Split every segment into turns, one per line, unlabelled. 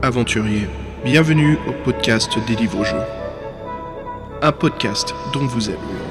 aventuriers, bienvenue au podcast d'Élie Vosgeot. Un podcast dont vous êtes le héros.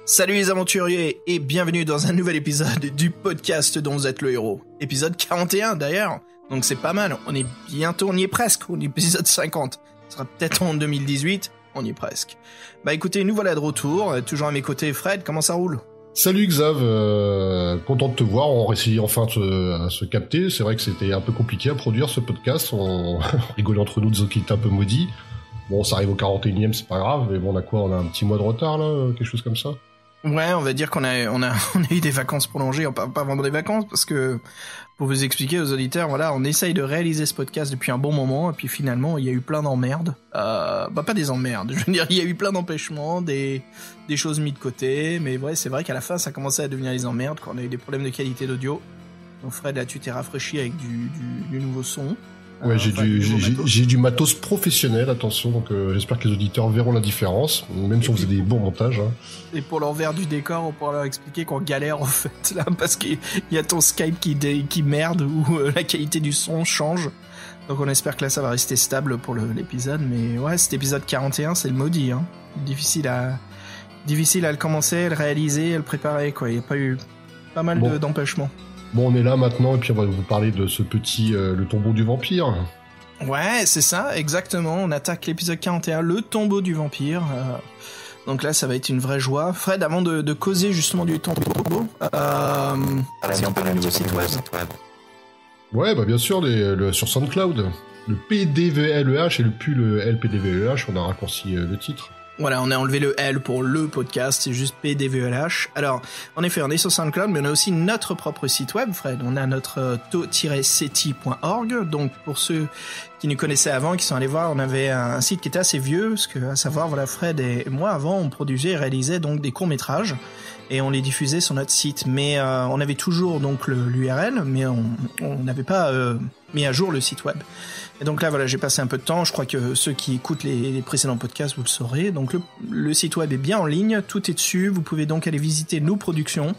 Salut les aventuriers et bienvenue dans un nouvel épisode du podcast dont vous êtes le héros. Épisode 41 d'ailleurs, donc c'est pas mal, on y est presque, on est épisode 50. Ce sera peut-être en 2018, on y est presque. Bah écoutez, nous voilà de retour, toujours à mes côtés Fred, comment ça roule ?
Salut Xav, content de te voir, on réussit enfin à se capter, c'est vrai que c'était un peu compliqué à produire ce podcast, on rigolait entre nous, disons qu'il était un peu maudit. Bon, ça arrive au 41e, c'est pas grave, mais bon, on a un petit mois de retard là, quelque chose comme ça.
Ouais, on va dire qu'on a eu des vacances prolongées, pas vraiment des vacances, parce que, pour vous expliquer aux auditeurs, voilà, on essaye de réaliser ce podcast depuis un bon moment, et puis finalement, il y a eu plein d'emmerdes. Pas des emmerdes, je veux dire, il y a eu plein d'empêchements, des choses mises de côté, mais ouais, c'est vrai qu'à la fin, ça commençait à devenir des emmerdes, quand on a eu des problèmes de qualité d'audio. Donc Fred, là, tu t'es rafraîchi avec du nouveau son.
Ouais, j'ai du matos professionnel, attention, donc j'espère que les auditeurs verront la différence, même si on faisait des bons montages. Hein.
Et pour l'envers du décor, on pourra leur expliquer qu'on galère en fait, là, parce qu'il y a ton Skype qui merde, ou la qualité du son change. Donc on espère que là, ça va rester stable pour l'épisode, mais ouais, cet épisode 41, c'est le maudit, hein. Difficile à le commencer, à le réaliser, à le préparer, quoi. Il y a pas eu pas mal d'empêchements. Bon,
on est là maintenant, et puis on va vous parler de ce petit, le tombeau du vampire.
Ouais, c'est ça, exactement. On attaque l'épisode 41, le tombeau du vampire. Donc là, ça va être une vraie joie. Fred, avant de causer justement du tombeau, si on peut le nouveau site web.
Ouais, bah bien sûr, sur SoundCloud. Le PDVLEH et plus le LPDVLEH, on a raccourci le titre.
Voilà, on a enlevé le L pour le podcast, c'est juste PDVLH. Alors, en effet, on est sur SoundCloud, mais on a aussi notre propre site web, Fred. On a notre to-seti.org. Donc, pour ceux qui nous connaissaient avant, qui sont allés voir, on avait un site qui était assez vieux, parce que, à savoir, voilà, Fred et moi, avant, on produisait et réalisait donc des courts-métrages, et on les diffusait sur notre site. Mais on avait toujours donc l'URL, mais on n'avait pas mis à jour le site web. Et donc là, voilà, j'ai passé un peu de temps. Je crois que ceux qui écoutent les précédents podcasts, vous le saurez. Donc le site web est bien en ligne, tout est dessus. Vous pouvez donc aller visiter nos productions,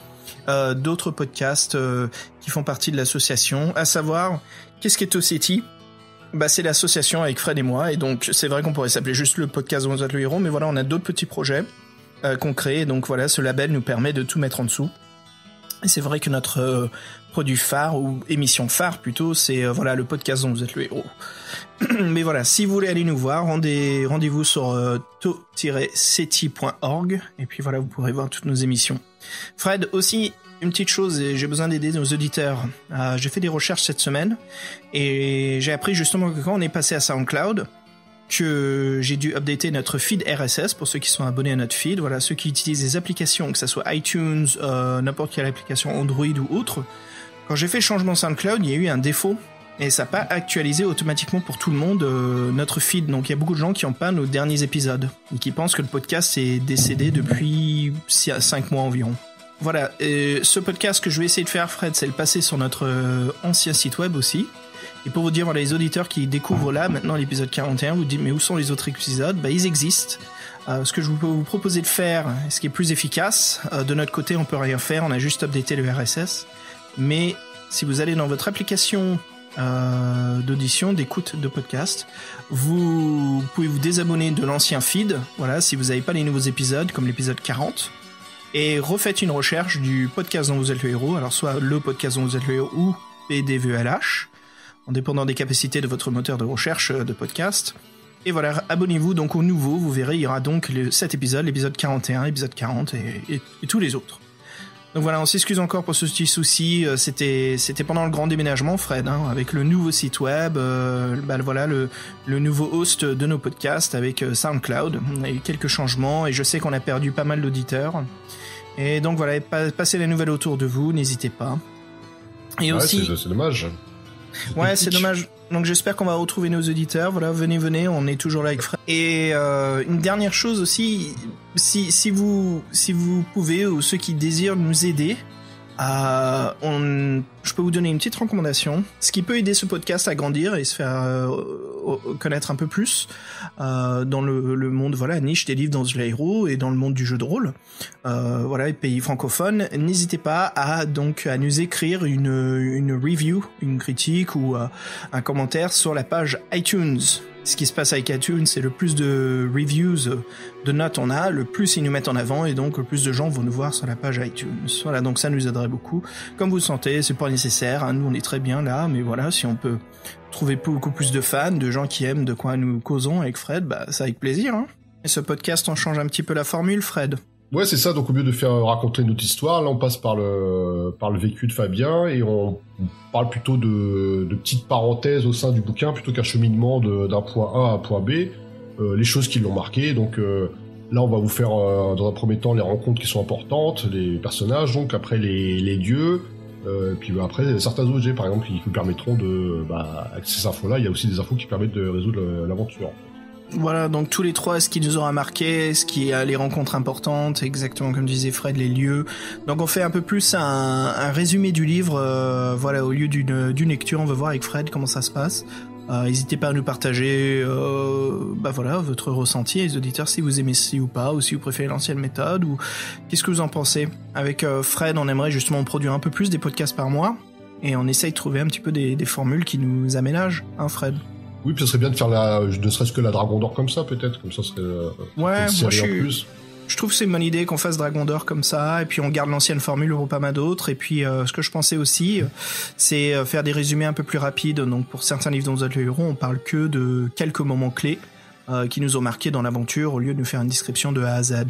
d'autres podcasts qui font partie de l'association. À savoir, qu'est-ce qu'est To-Seti ? Bah, c'est l'association avec Fred et moi. Et donc, c'est vrai qu'on pourrait s'appeler juste le podcast dont vous êtes le héros, mais voilà, on a d'autres petits projets qu'on crée. Donc voilà, ce label nous permet de tout mettre en dessous. Et c'est vrai que notre produit phare, ou émission phare plutôt, c'est voilà, le podcast dont vous êtes le héros. Mais voilà, si vous voulez aller nous voir, rendez-vous sur to-seti.org, et puis voilà, vous pourrez voir toutes nos émissions. Fred, aussi, une petite chose, et j'ai besoin d'aider nos auditeurs. J'ai fait des recherches cette semaine, et j'ai appris justement que quand on est passé à SoundCloud, que j'ai dû updater notre feed RSS pour ceux qui sont abonnés à notre feed. Voilà, ceux qui utilisent des applications, que ça soit iTunes, n'importe quelle application Android ou autre. Quand j'ai fait le changement SoundCloud, il y a eu un défaut et ça n'a pas actualisé automatiquement pour tout le monde notre feed. Donc il y a beaucoup de gens qui n'ont pas nos derniers épisodes et qui pensent que le podcast est décédé depuis 5 mois environ. Voilà, ce podcast que je vais essayer de faire, Fred, c'est le passer sur notre ancien site web aussi. Et pour vous dire, voilà, les auditeurs qui découvrent là, maintenant l'épisode 41, vous dites, mais où sont les autres épisodes ? Bah, ils existent. Ce que je peux vous proposer de faire, ce qui est plus efficace, de notre côté, on peut rien faire, on a juste updaté le RSS. Mais si vous allez dans votre application d'audition, d'écoute de podcast, vous pouvez vous désabonner de l'ancien feed, voilà, si vous n'avez pas les nouveaux épisodes, comme l'épisode 40, et refaites une recherche du podcast dont vous êtes le héros, alors soit le podcast dont vous êtes le héros ou PDVLH, en dépendant des capacités de votre moteur de recherche de podcast. Et voilà, abonnez-vous donc au nouveau, vous verrez, il y aura donc cet épisode, l'épisode 41, l'épisode 40 et tous les autres. Donc voilà, on s'excuse encore pour ce petit souci, c'était pendant le grand déménagement, Fred, hein, avec le nouveau site web, voilà, le nouveau host de nos podcasts avec SoundCloud. On a eu quelques changements et je sais qu'on a perdu pas mal d'auditeurs. Et donc voilà, passez la nouvelle autour de vous, n'hésitez pas. Et
ouais,
aussi,
c'est dommage.
Ouais, c'est dommage. Donc j'espère qu'on va retrouver nos auditeurs. Voilà, venez, on est toujours là avec Fred. Et une dernière chose aussi, si vous pouvez, ou ceux qui désirent nous aider, je peux vous donner une petite recommandation. Ce qui peut aider ce podcast à grandir et se faire connaître un peu plus dans le monde, voilà, niche des livres dans le héros et dans le monde du jeu de rôle, voilà, les pays francophones. N'hésitez pas à nous écrire une review, une critique ou un commentaire sur la page iTunes. Ce qui se passe avec iTunes, c'est le plus de reviews, de notes on a, le plus ils nous mettent en avant et donc le plus de gens vont nous voir sur la page iTunes. Voilà, donc ça nous aiderait beaucoup. Comme vous le sentez, c'est pas nécessaire, hein, nous on est très bien là, mais voilà, si on peut trouver beaucoup plus de fans, de gens qui aiment de quoi nous causons avec Fred, bah c'est avec plaisir. Hein. Et ce podcast, on change un petit peu la formule, Fred.
Ouais, c'est ça. Donc au lieu de faire raconter notre histoire, là on passe par le vécu de Fabien et on parle plutôt de petites parenthèses au sein du bouquin plutôt qu'un cheminement d'un point A à un point B, les choses qui l'ont marqué. Donc là on va vous faire dans un premier temps les rencontres qui sont importantes, les personnages, donc après les dieux, puis après certains objets par exemple qui vous permettront avec ces infos-là, il y a aussi des infos qui permettent de résoudre l'aventure.
Voilà, donc tous les trois, ce qui nous aura marqué, ce qui a les rencontres importantes, exactement comme disait Fred, les lieux. Donc on fait un peu plus un résumé du livre, voilà, au lieu d'une lecture, on va voir avec Fred comment ça se passe. N'hésitez pas à nous partager voilà, votre ressenti, les auditeurs, si vous aimez ci ou pas, ou si vous préférez l'ancienne méthode, ou qu'est-ce que vous en pensez. Avec Fred, on aimerait justement produire un peu plus des podcasts par mois, et on essaye de trouver un petit peu des formules qui nous aménagent, hein Fred?
Oui, puis ça serait bien de faire ne serait-ce que la Dragon d'Or comme ça, peut-être, comme ça serait
ouais,
une série en plus.
Je trouve que c'est une bonne idée qu'on fasse Dragon d'Or comme ça, et puis on garde l'ancienne formule pour pas mal d'autres, et puis ce que je pensais aussi, c'est faire des résumés un peu plus rapides, donc pour certains livres dont vous êtes le héros, on parle que de quelques moments clés, qui nous ont marqué dans l'aventure au lieu de nous faire une description de A à Z.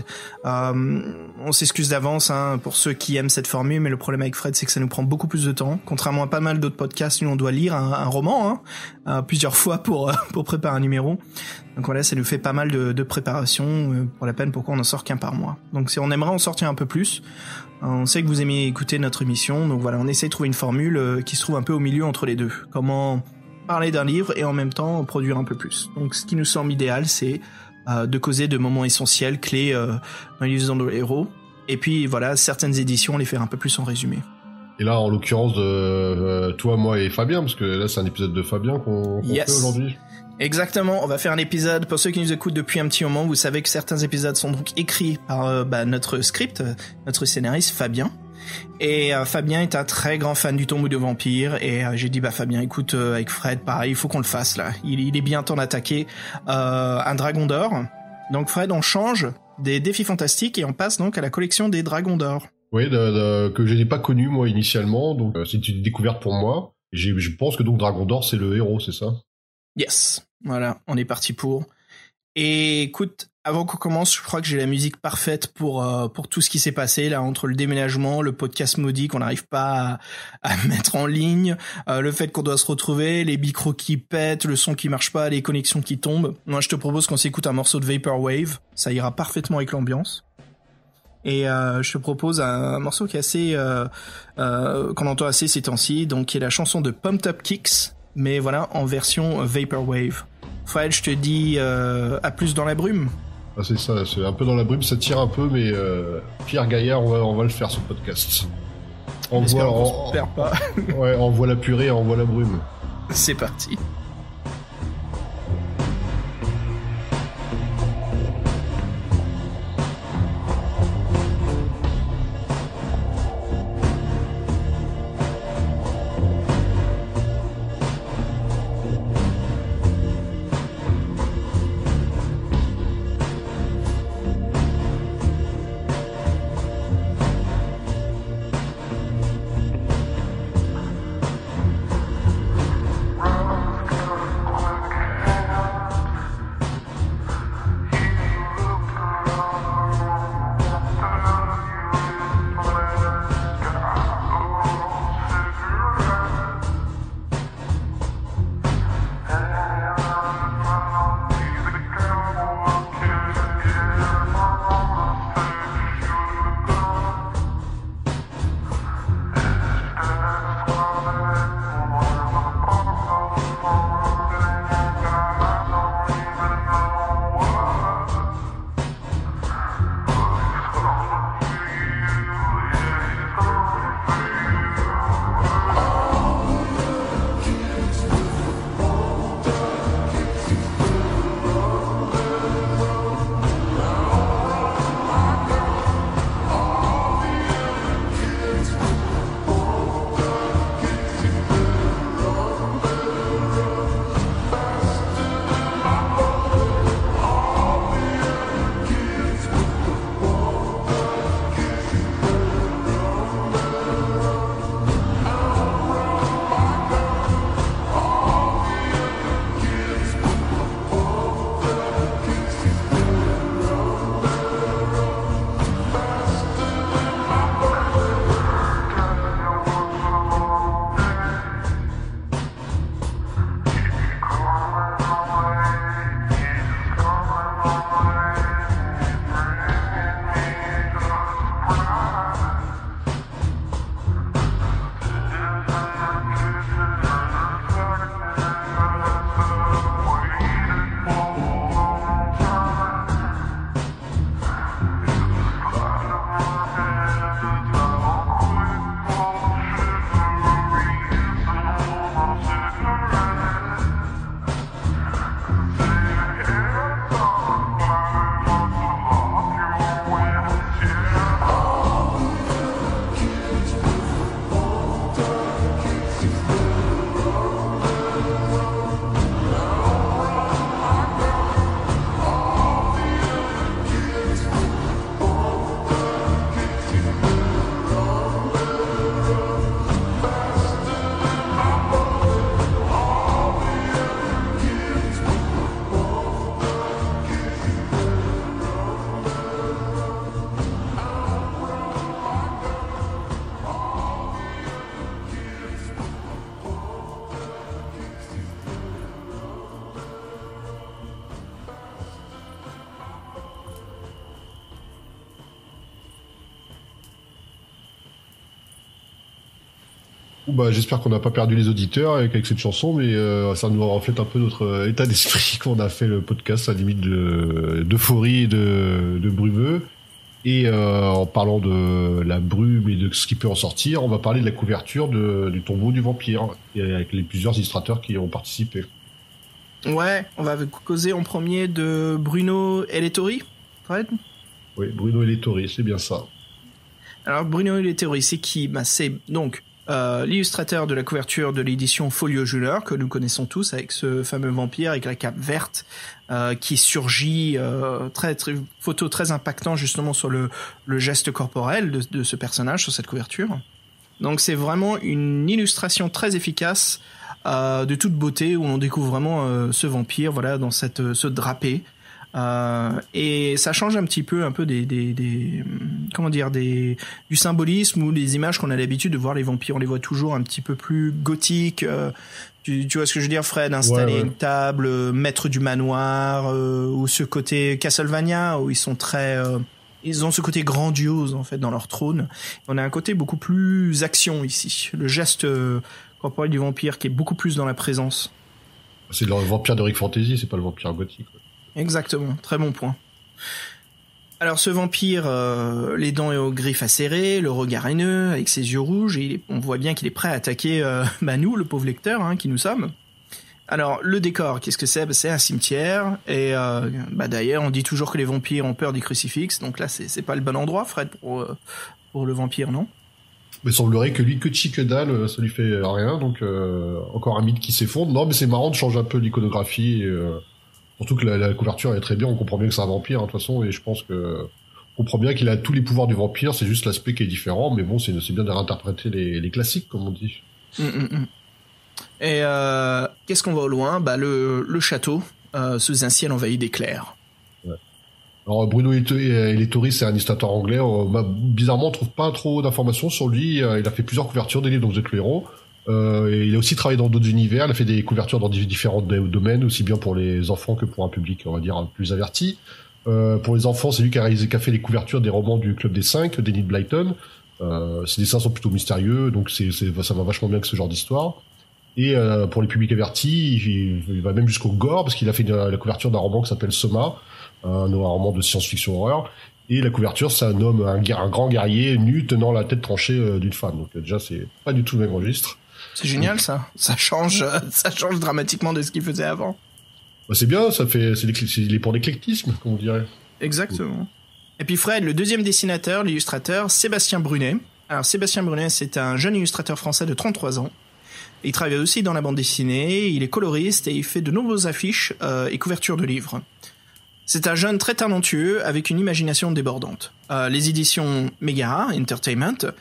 On s'excuse d'avance hein, pour ceux qui aiment cette formule, mais le problème avec Fred, c'est que ça nous prend beaucoup plus de temps. Contrairement à pas mal d'autres podcasts, nous on doit lire un roman plusieurs fois pour préparer un numéro. Donc voilà, ça nous fait pas mal de préparation pour la peine pourquoi on en sort qu'un par mois. Donc on aimerait en sortir un peu plus. On sait que vous aimez écouter notre émission, donc voilà, on essaie de trouver une formule qui se trouve un peu au milieu entre les deux. Comment parler d'un livre et en même temps produire un peu plus. Donc ce qui nous semble idéal, c'est de causer de moments essentiels, clés dans les livres de héros. Et puis voilà, certaines éditions, les faire un peu plus en résumé. Et
là, en l'occurrence, toi, moi et Fabien, parce que là, c'est un épisode de Fabien qu'on fait aujourd'hui.
Exactement, on va faire un épisode, pour ceux qui nous écoutent depuis un petit moment, vous savez que certains épisodes sont donc écrits par notre script, notre scénariste Fabien. Et Fabien est un très grand fan du Tombeau de Vampire et j'ai dit Fabien écoute avec Fred pareil il faut qu'on le fasse là, il est bien temps d'attaquer un Dragon d'Or. Donc Fred on change des défis fantastiques et on passe donc à la collection des Dragons d'Or.
Oui, que je n'ai pas connu moi initialement, donc c'est une découverte pour moi. Je pense que donc Dragon d'Or c'est le héros, c'est ça?
Yes, voilà, on est parti pour. Et écoute, avant qu'on commence, je crois que j'ai la musique parfaite pour tout ce qui s'est passé là entre le déménagement, le podcast maudit qu'on n'arrive pas à mettre en ligne, le fait qu'on doit se retrouver, les micros qui pètent, le son qui marche pas, les connexions qui tombent. Moi, je te propose qu'on s'écoute un morceau de Vaporwave, ça ira parfaitement avec l'ambiance. Et je te propose un morceau qui est assez qu'on entend assez ces temps-ci, donc qui est la chanson de Pumped Up Kicks, mais voilà en version Vaporwave. Fred, je te dis à plus dans la brume.
Ah, c'est ça, c'est un peu dans la brume, ça tire un peu, mais Pierre Gaillard, on va le faire ce podcast.
On se perd pas.
Ouais, on voit la purée, on voit la brume.
C'est parti.
Bah, j'espère qu'on n'a pas perdu les auditeurs avec cette chanson, mais ça nous reflète un peu notre état d'esprit quand on a fait le podcast à la limite d'euphorie et de brumeux. Et en parlant de la brume et de ce qui peut en sortir, on va parler de la couverture du tombeau du vampire, et avec les plusieurs illustrateurs qui ont participé.
Ouais, on va causer en premier de Bruno Elettori, Fred ?
Oui, Bruno Elettori, c'est bien ça.
Alors Bruno Elettori, c'est qui ? Bah, c'est donc l'illustrateur de la couverture de l'édition Folio Junior, que nous connaissons tous, avec ce fameux vampire avec la cape verte qui surgit, photo très impactant justement sur le geste corporel de ce personnage sur cette couverture. Donc c'est vraiment une illustration très efficace de toute beauté, où on découvre vraiment ce vampire, voilà, dans ce drapé. Et ça change un petit peu du symbolisme ou des images qu'on a l'habitude de voir les vampires. On les voit toujours un petit peu plus gothiques. Tu vois ce que je veux dire, Fred? Installer une table, maître du manoir, ou ce côté Castlevania où ils sont ils ont ce côté grandiose en fait dans leur trône. On a un côté beaucoup plus action ici. Le geste corporel du vampire qui est beaucoup plus dans la présence.
C'est le vampire de Rick Fantasy, c'est pas le vampire gothique.
Exactement, très bon point. Alors ce vampire, les dents et aux griffes acérées, le regard haineux, avec ses yeux rouges, et on voit bien qu'il est prêt à attaquer nous, le pauvre lecteur, qui nous sommes. Alors le décor, qu'est-ce que c'est ? C'est un cimetière, et d'ailleurs on dit toujours que les vampires ont peur des crucifixes, donc là c'est pas le bon endroit, Fred, pour le vampire, non ?
Mais il semblerait que lui, que chi que dalle, ça lui fait rien, donc encore un mythe qui s'effondre. Non, mais c'est marrant de changer un peu l'iconographie, surtout que la couverture est très bien, on comprend bien que c'est un vampire, de toute façon, et je pense que on comprend bien qu'il a tous les pouvoirs du vampire, c'est juste l'aspect qui est différent, mais bon, c'est bien de réinterpréter les classiques, comme on dit.
Et qu'est-ce qu'on voit au loin ? Le château, sous un ciel envahi d'éclairs.
Ouais. Alors Bruno Elettori, c'est un illustrateur anglais, bizarrement on trouve pas trop d'informations sur lui, il a fait plusieurs couvertures des livres, donc The Clairo. Et il a aussi travaillé dans d'autres univers, il a fait des couvertures dans différents domaines, aussi bien pour les enfants que pour un public, on va dire, plus averti. Pour les enfants, c'est lui qui a fait les couvertures des romans du Club des 5, d'Enid Blyton. Ses dessins sont plutôt mystérieux, donc ça va vachement bien avec ce genre d'histoire. Et pour les publics avertis, il va même jusqu'au gore, parce qu'il a fait la couverture d'un roman qui s'appelle Soma, un roman de science-fiction horreur. Et la couverture, c'est un homme, un grand guerrier nu tenant la tête tranchée d'une femme. Donc déjà, c'est pas du tout le même registre.
C'est génial, ça. Ça change dramatiquement de ce qu'il faisait avant.
C'est bien, il est pour l'éclectisme, comme on dirait.
Exactement. Et puis Fred, le deuxième dessinateur, l'illustrateur, Sébastien Brunet. Alors Sébastien Brunet, c'est un jeune illustrateur français de 33 ans. Il travaille aussi dans la bande dessinée, il est coloriste et il fait de nombreuses affiches et couvertures de livres. C'est un jeune très talentueux avec une imagination débordante. Les éditions Megara Entertainment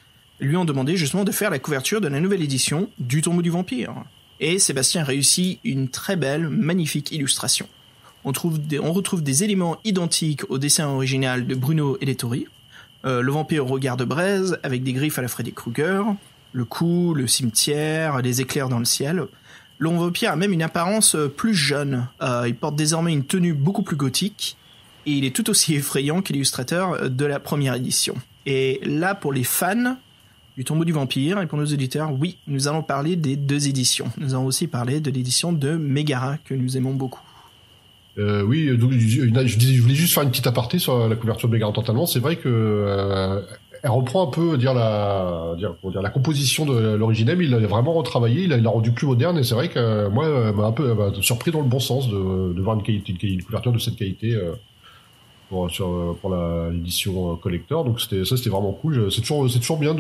lui ont demandé justement de faire la couverture de la nouvelle édition du Tombeau du Vampire. Et Sébastien réussit une très belle, magnifique illustration. On retrouve des éléments identiques au dessin original de Bruno Elettori. Le vampire au regard de braise, avec des griffes à la Freddy Krueger, le cou, le cimetière, les éclairs dans le ciel. Le vampire a même une apparence plus jeune. Il porte désormais une tenue beaucoup plus gothique, et il est tout aussi effrayant que l'illustrateur de la première édition. Et là, pour les fans du Tombeau du Vampire, et pour nos auditeurs, oui, nous allons parler des deux éditions. Nous allons aussi parler de l'édition de Megara, que nous aimons beaucoup.
Oui, donc, je voulais juste faire une petite aparté sur la couverture de Megara totalement. C'est vrai que elle reprend un peu la composition de l'original, mais il l'a vraiment retravaillé, il l'a rendu plus moderne, et c'est vrai que moi, m'a un peu surpris dans le bon sens de voir une couverture de cette qualité pour l'édition collector. Donc c'était vraiment cool. C'est toujours bien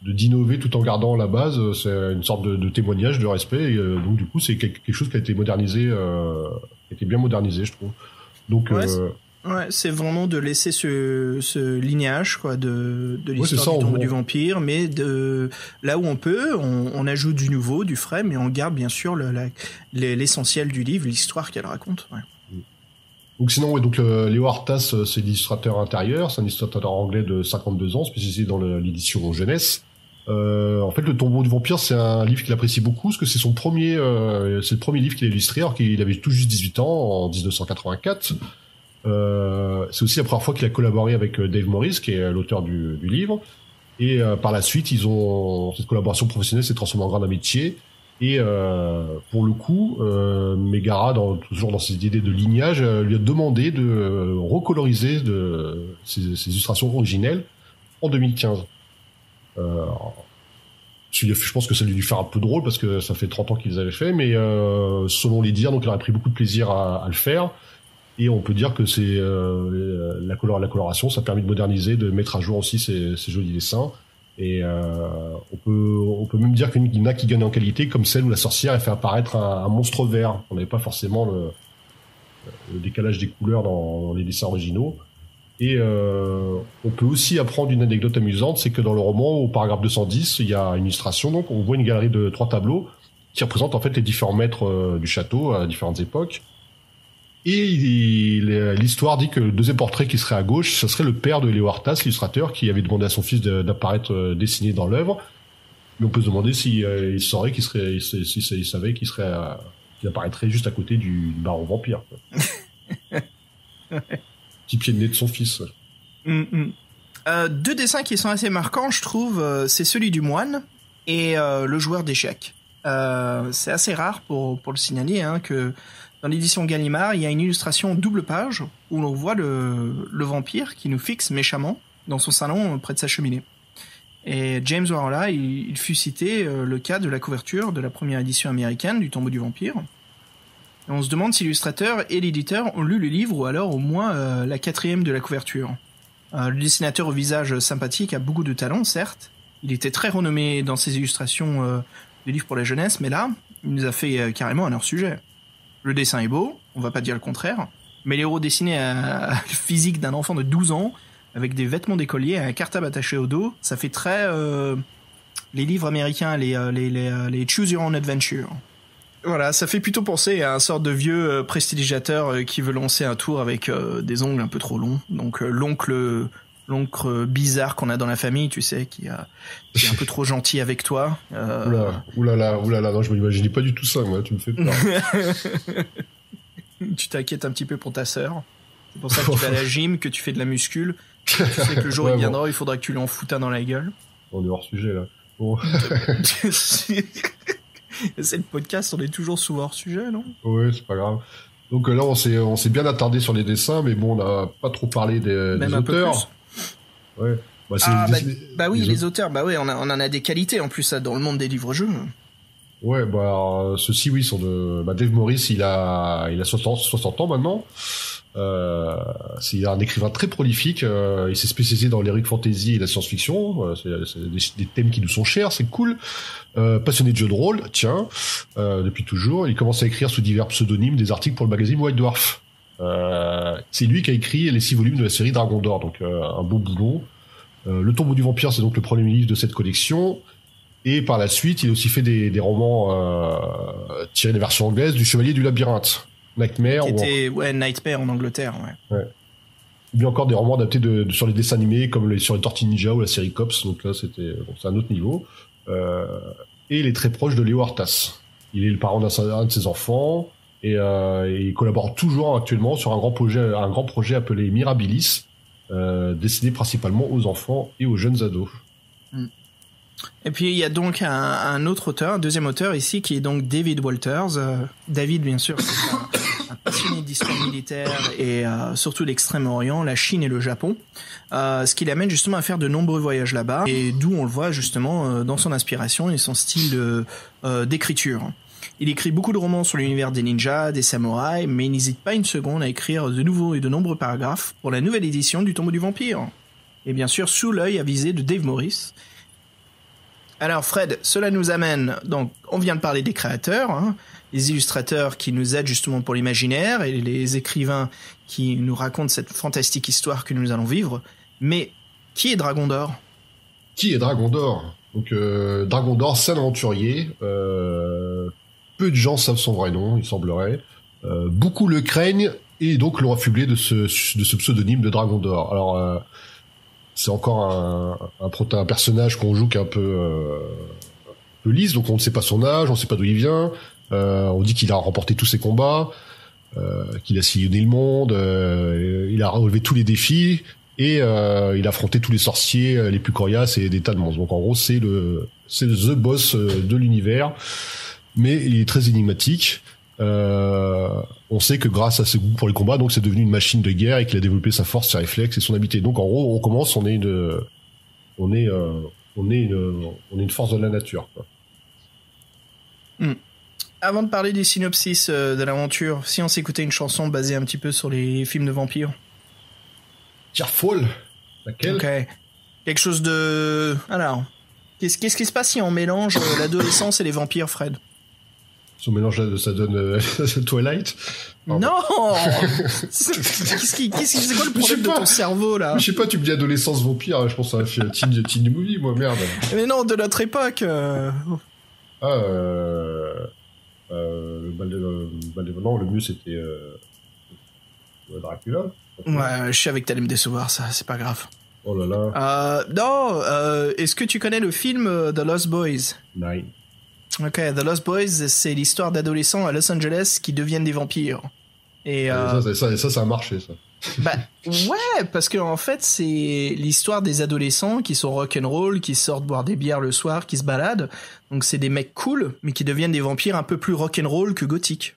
d'innover tout en gardant la base. C'est une sorte de témoignage de respect. Et, donc du coup, c'est quelque chose qui a été modernisé, qui a été bien modernisé, je trouve. Donc
ouais, c'est vraiment de laisser ce lignage quoi de l'histoire du tombeau du vampire, mais là où on peut, on ajoute du nouveau, du frais, mais on garde bien sûr l'essentiel du livre, l'histoire qu'elle raconte. Ouais.
Donc sinon, donc Léo Artas, c'est l'illustrateur intérieur, c'est un illustrateur anglais de 52 ans, spécialisé dans l'édition jeunesse. En fait, le tombeau du vampire, c'est un livre qu'il apprécie beaucoup, parce que c'est le premier livre qu'il a illustré, alors qu'il avait tout juste 18 ans, en 1984. C'est aussi la première fois qu'il a collaboré avec Dave Morris, qui est l'auteur du livre. Et par la suite, cette collaboration professionnelle s'est transformée en grande amitié. Et pour le coup, Megara, toujours dans ses idées de lignage, lui a demandé de recoloriser ses illustrations originelles en 2015. Je pense que ça a dû faire un peu drôle parce que ça fait 30 ans qu'ils avaient fait, mais selon les dires, donc il aurait pris beaucoup de plaisir à le faire. Et on peut dire que c'est la coloration, ça permet de moderniser, de mettre à jour aussi ces jolis dessins. Et on peut même dire qu'il y en a qui gagnent en qualité, comme celle où la sorcière a fait apparaître un monstre vert. On n'avait pas forcément le décalage des couleurs dans les dessins originaux. Et on peut aussi apprendre une anecdote amusante, c'est que dans le roman, au paragraphe 210, il y a une illustration, donc on voit une galerie de 3 tableaux qui représentent en fait les différents maîtres du château à différentes époques. Et l'histoire dit que le deuxième portrait qui serait à gauche, ce serait le père de Léo Artas, l'illustrateur, qui avait demandé à son fils d'apparaître dessiné dans l'œuvre. Mais on peut se demander s'il savait qu'il apparaîtrait juste à côté du baron vampire. Petit pied de nez de son fils.
Deux dessins qui sont assez marquants, je trouve, c'est celui du moine et le joueur d'échecs. C'est assez rare pour le signaler que dans l'édition Gallimard, il y a une illustration double page où l'on voit le vampire qui nous fixe méchamment dans son salon près de sa cheminée. Et James Warhola, il fut cité le cas de la couverture de la première édition américaine du Tombeau du vampire. Et on se demande si l'illustrateur et l'éditeur ont lu le livre ou alors au moins la 4e de la couverture. Le dessinateur au visage sympathique a beaucoup de talent, certes. Il était très renommé dans ses illustrations des livres pour la jeunesse, mais là, il nous a fait carrément un hors-sujet. Le dessin est beau, on va pas dire le contraire, mais l'héros dessiné à le physique d'un enfant de 12 ans, avec des vêtements d'écolier et un cartable attaché au dos, ça fait très les livres américains, les Choose Your Own Adventure. Voilà, ça fait plutôt penser à un sort de vieux prestidigitateur qui veut lancer un tour avec des ongles un peu trop longs. Donc l'oncle bizarre qu'on a dans la famille, tu sais, qui est un peu trop gentil avec toi.
Oulala, non, je m'imaginais pas du tout ça, moi, tu me fais peur.
Tu t'inquiètes un petit peu pour ta sœur. C'est pour ça que tu vas à la gym, que tu fais de la muscule. Tu sais que le jour il viendra, il faudra que tu lui en foutes un dans la gueule.
On est hors sujet, là. Bon.
C'est le podcast, on est toujours souvent hors sujet, non?
Ouais, c'est pas grave. Donc là, on s'est bien attardé sur les dessins, mais bon, on n'a pas trop parlé des auteurs. Ouais.
Oui, les auteurs, on en a des qualités en plus dans le monde des livres-jeux.
Ouais, ceux-ci, oui, sont de Dave Morris, il a 60 ans maintenant. C'est un écrivain très prolifique, il s'est spécialisé dans l'heroic fantasy et la science-fiction, c'est des thèmes qui nous sont chers, c'est cool. Passionné de jeux de rôle, tiens, depuis toujours, il commence à écrire sous divers pseudonymes des articles pour le magazine White Dwarf. C'est lui qui a écrit les 6 volumes de la série Dragon d'Or, donc un beau boulot. Le Tombeau du vampire, c'est donc le premier livre de cette collection. Et par la suite, il a aussi fait des romans tirés des versions anglaises du Chevalier du Labyrinthe, Nightmare.
Nightmare en Angleterre, ouais.
Ou bien encore des romans adaptés sur les dessins animés, comme sur les Tortues Ninja ou la série Cops. Donc là, c'est un autre niveau. Et il est très proche de Léo Artas. Il est le parent d'un de ses enfants. Et il collabore toujours actuellement sur un grand projet appelé Mirabilis, destiné principalement aux enfants et aux jeunes ados.
Et puis il y a donc un autre auteur, un deuxième auteur ici, qui est donc David Walters. David, bien sûr, c'est un passionné d'histoire militaire et surtout l'Extrême-Orient, la Chine et le Japon, ce qui l'amène justement à faire de nombreux voyages là-bas, et d'où on le voit justement dans son inspiration et son style d'écriture. Il écrit beaucoup de romans sur l'univers des ninjas, des samouraïs, mais il n'hésite pas une seconde à écrire de nouveaux et de nombreux paragraphes pour la nouvelle édition du Tombeau du Vampire. Et bien sûr, sous l'œil avisé de Dave Morris. Alors Fred, cela nous amène, donc on vient de parler des créateurs, hein, les illustrateurs qui nous aident justement pour l'imaginaire et les écrivains qui nous racontent cette fantastique histoire que nous allons vivre. Mais qui est Dragon d'Or ?
Qui est Dragon d'Or ? Donc Dragon d'Or, c'est un aventurier. Peu de gens savent son vrai nom, il semblerait. Beaucoup le craignent et donc l'ont affublé de ce pseudonyme de Dragon d'Or. Alors c'est encore un personnage qu'on joue qui est un peu lisse, donc on ne sait pas son âge, on ne sait pas d'où il vient. On dit qu'il a remporté tous ses combats, qu'il a sillonné le monde, il a relevé tous les défis et il a affronté tous les sorciers les plus coriaces et des tas de monstres. Donc en gros, c'est the boss de l'univers, mais il est très énigmatique. On sait que grâce à ses goûts pour les combats, donc c'est devenu une machine de guerre et qu'il a développé sa force, ses réflexes et son habileté. Donc en gros, on commence, on est une force de la nature, quoi.
Avant de parler des synopsis de l'aventure, si on s'écoutait une chanson basée un petit peu sur les films de vampires.
Tearfall, laquelle ?
Ok. Quelque chose de... Alors, qu'est-ce qui se passe si on mélange l'adolescence et les vampires, Fred ?
Si on mélange là, ça donne Twilight. Pardon.
Non. C'est quoi le problème de ton cerveau là ?
Je sais pas, tu me dis adolescence vampire, je pense à un teen movie, moi, merde.
Mais non, de notre époque.
Non, le mieux c'était Dracula.
Ouais, je savais que t'allais me décevoir, ça, c'est pas grave.
Oh là là.
Non, est-ce que tu connais le film The Lost Boys ?
Nine.
Ok, The Lost Boys, c'est l'histoire d'adolescents à Los Angeles qui deviennent des vampires. Et
ça a marché, ça.
Bah ouais, parce que en fait c'est l'histoire des adolescents qui sont rock'n'roll, qui sortent boire des bières le soir, qui se baladent. Donc c'est des mecs cool, mais qui deviennent des vampires un peu plus rock'n'roll que gothiques.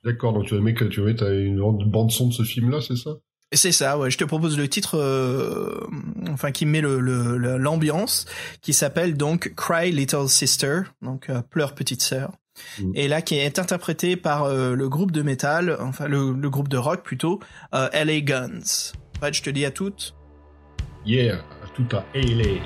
D'accord, donc tu vas mettre une bande son de ce film-là, c'est ça ?
C'est ça, ouais. Je te propose le titre, qui met l'ambiance, qui s'appelle donc Cry Little Sister, donc pleure petite sœur. Et là, qui est interprété par le groupe de métal, le groupe de rock plutôt, LA Guns. Fred, je te dis à toutes.
Yeah, tout à LA.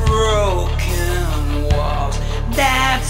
broken walls that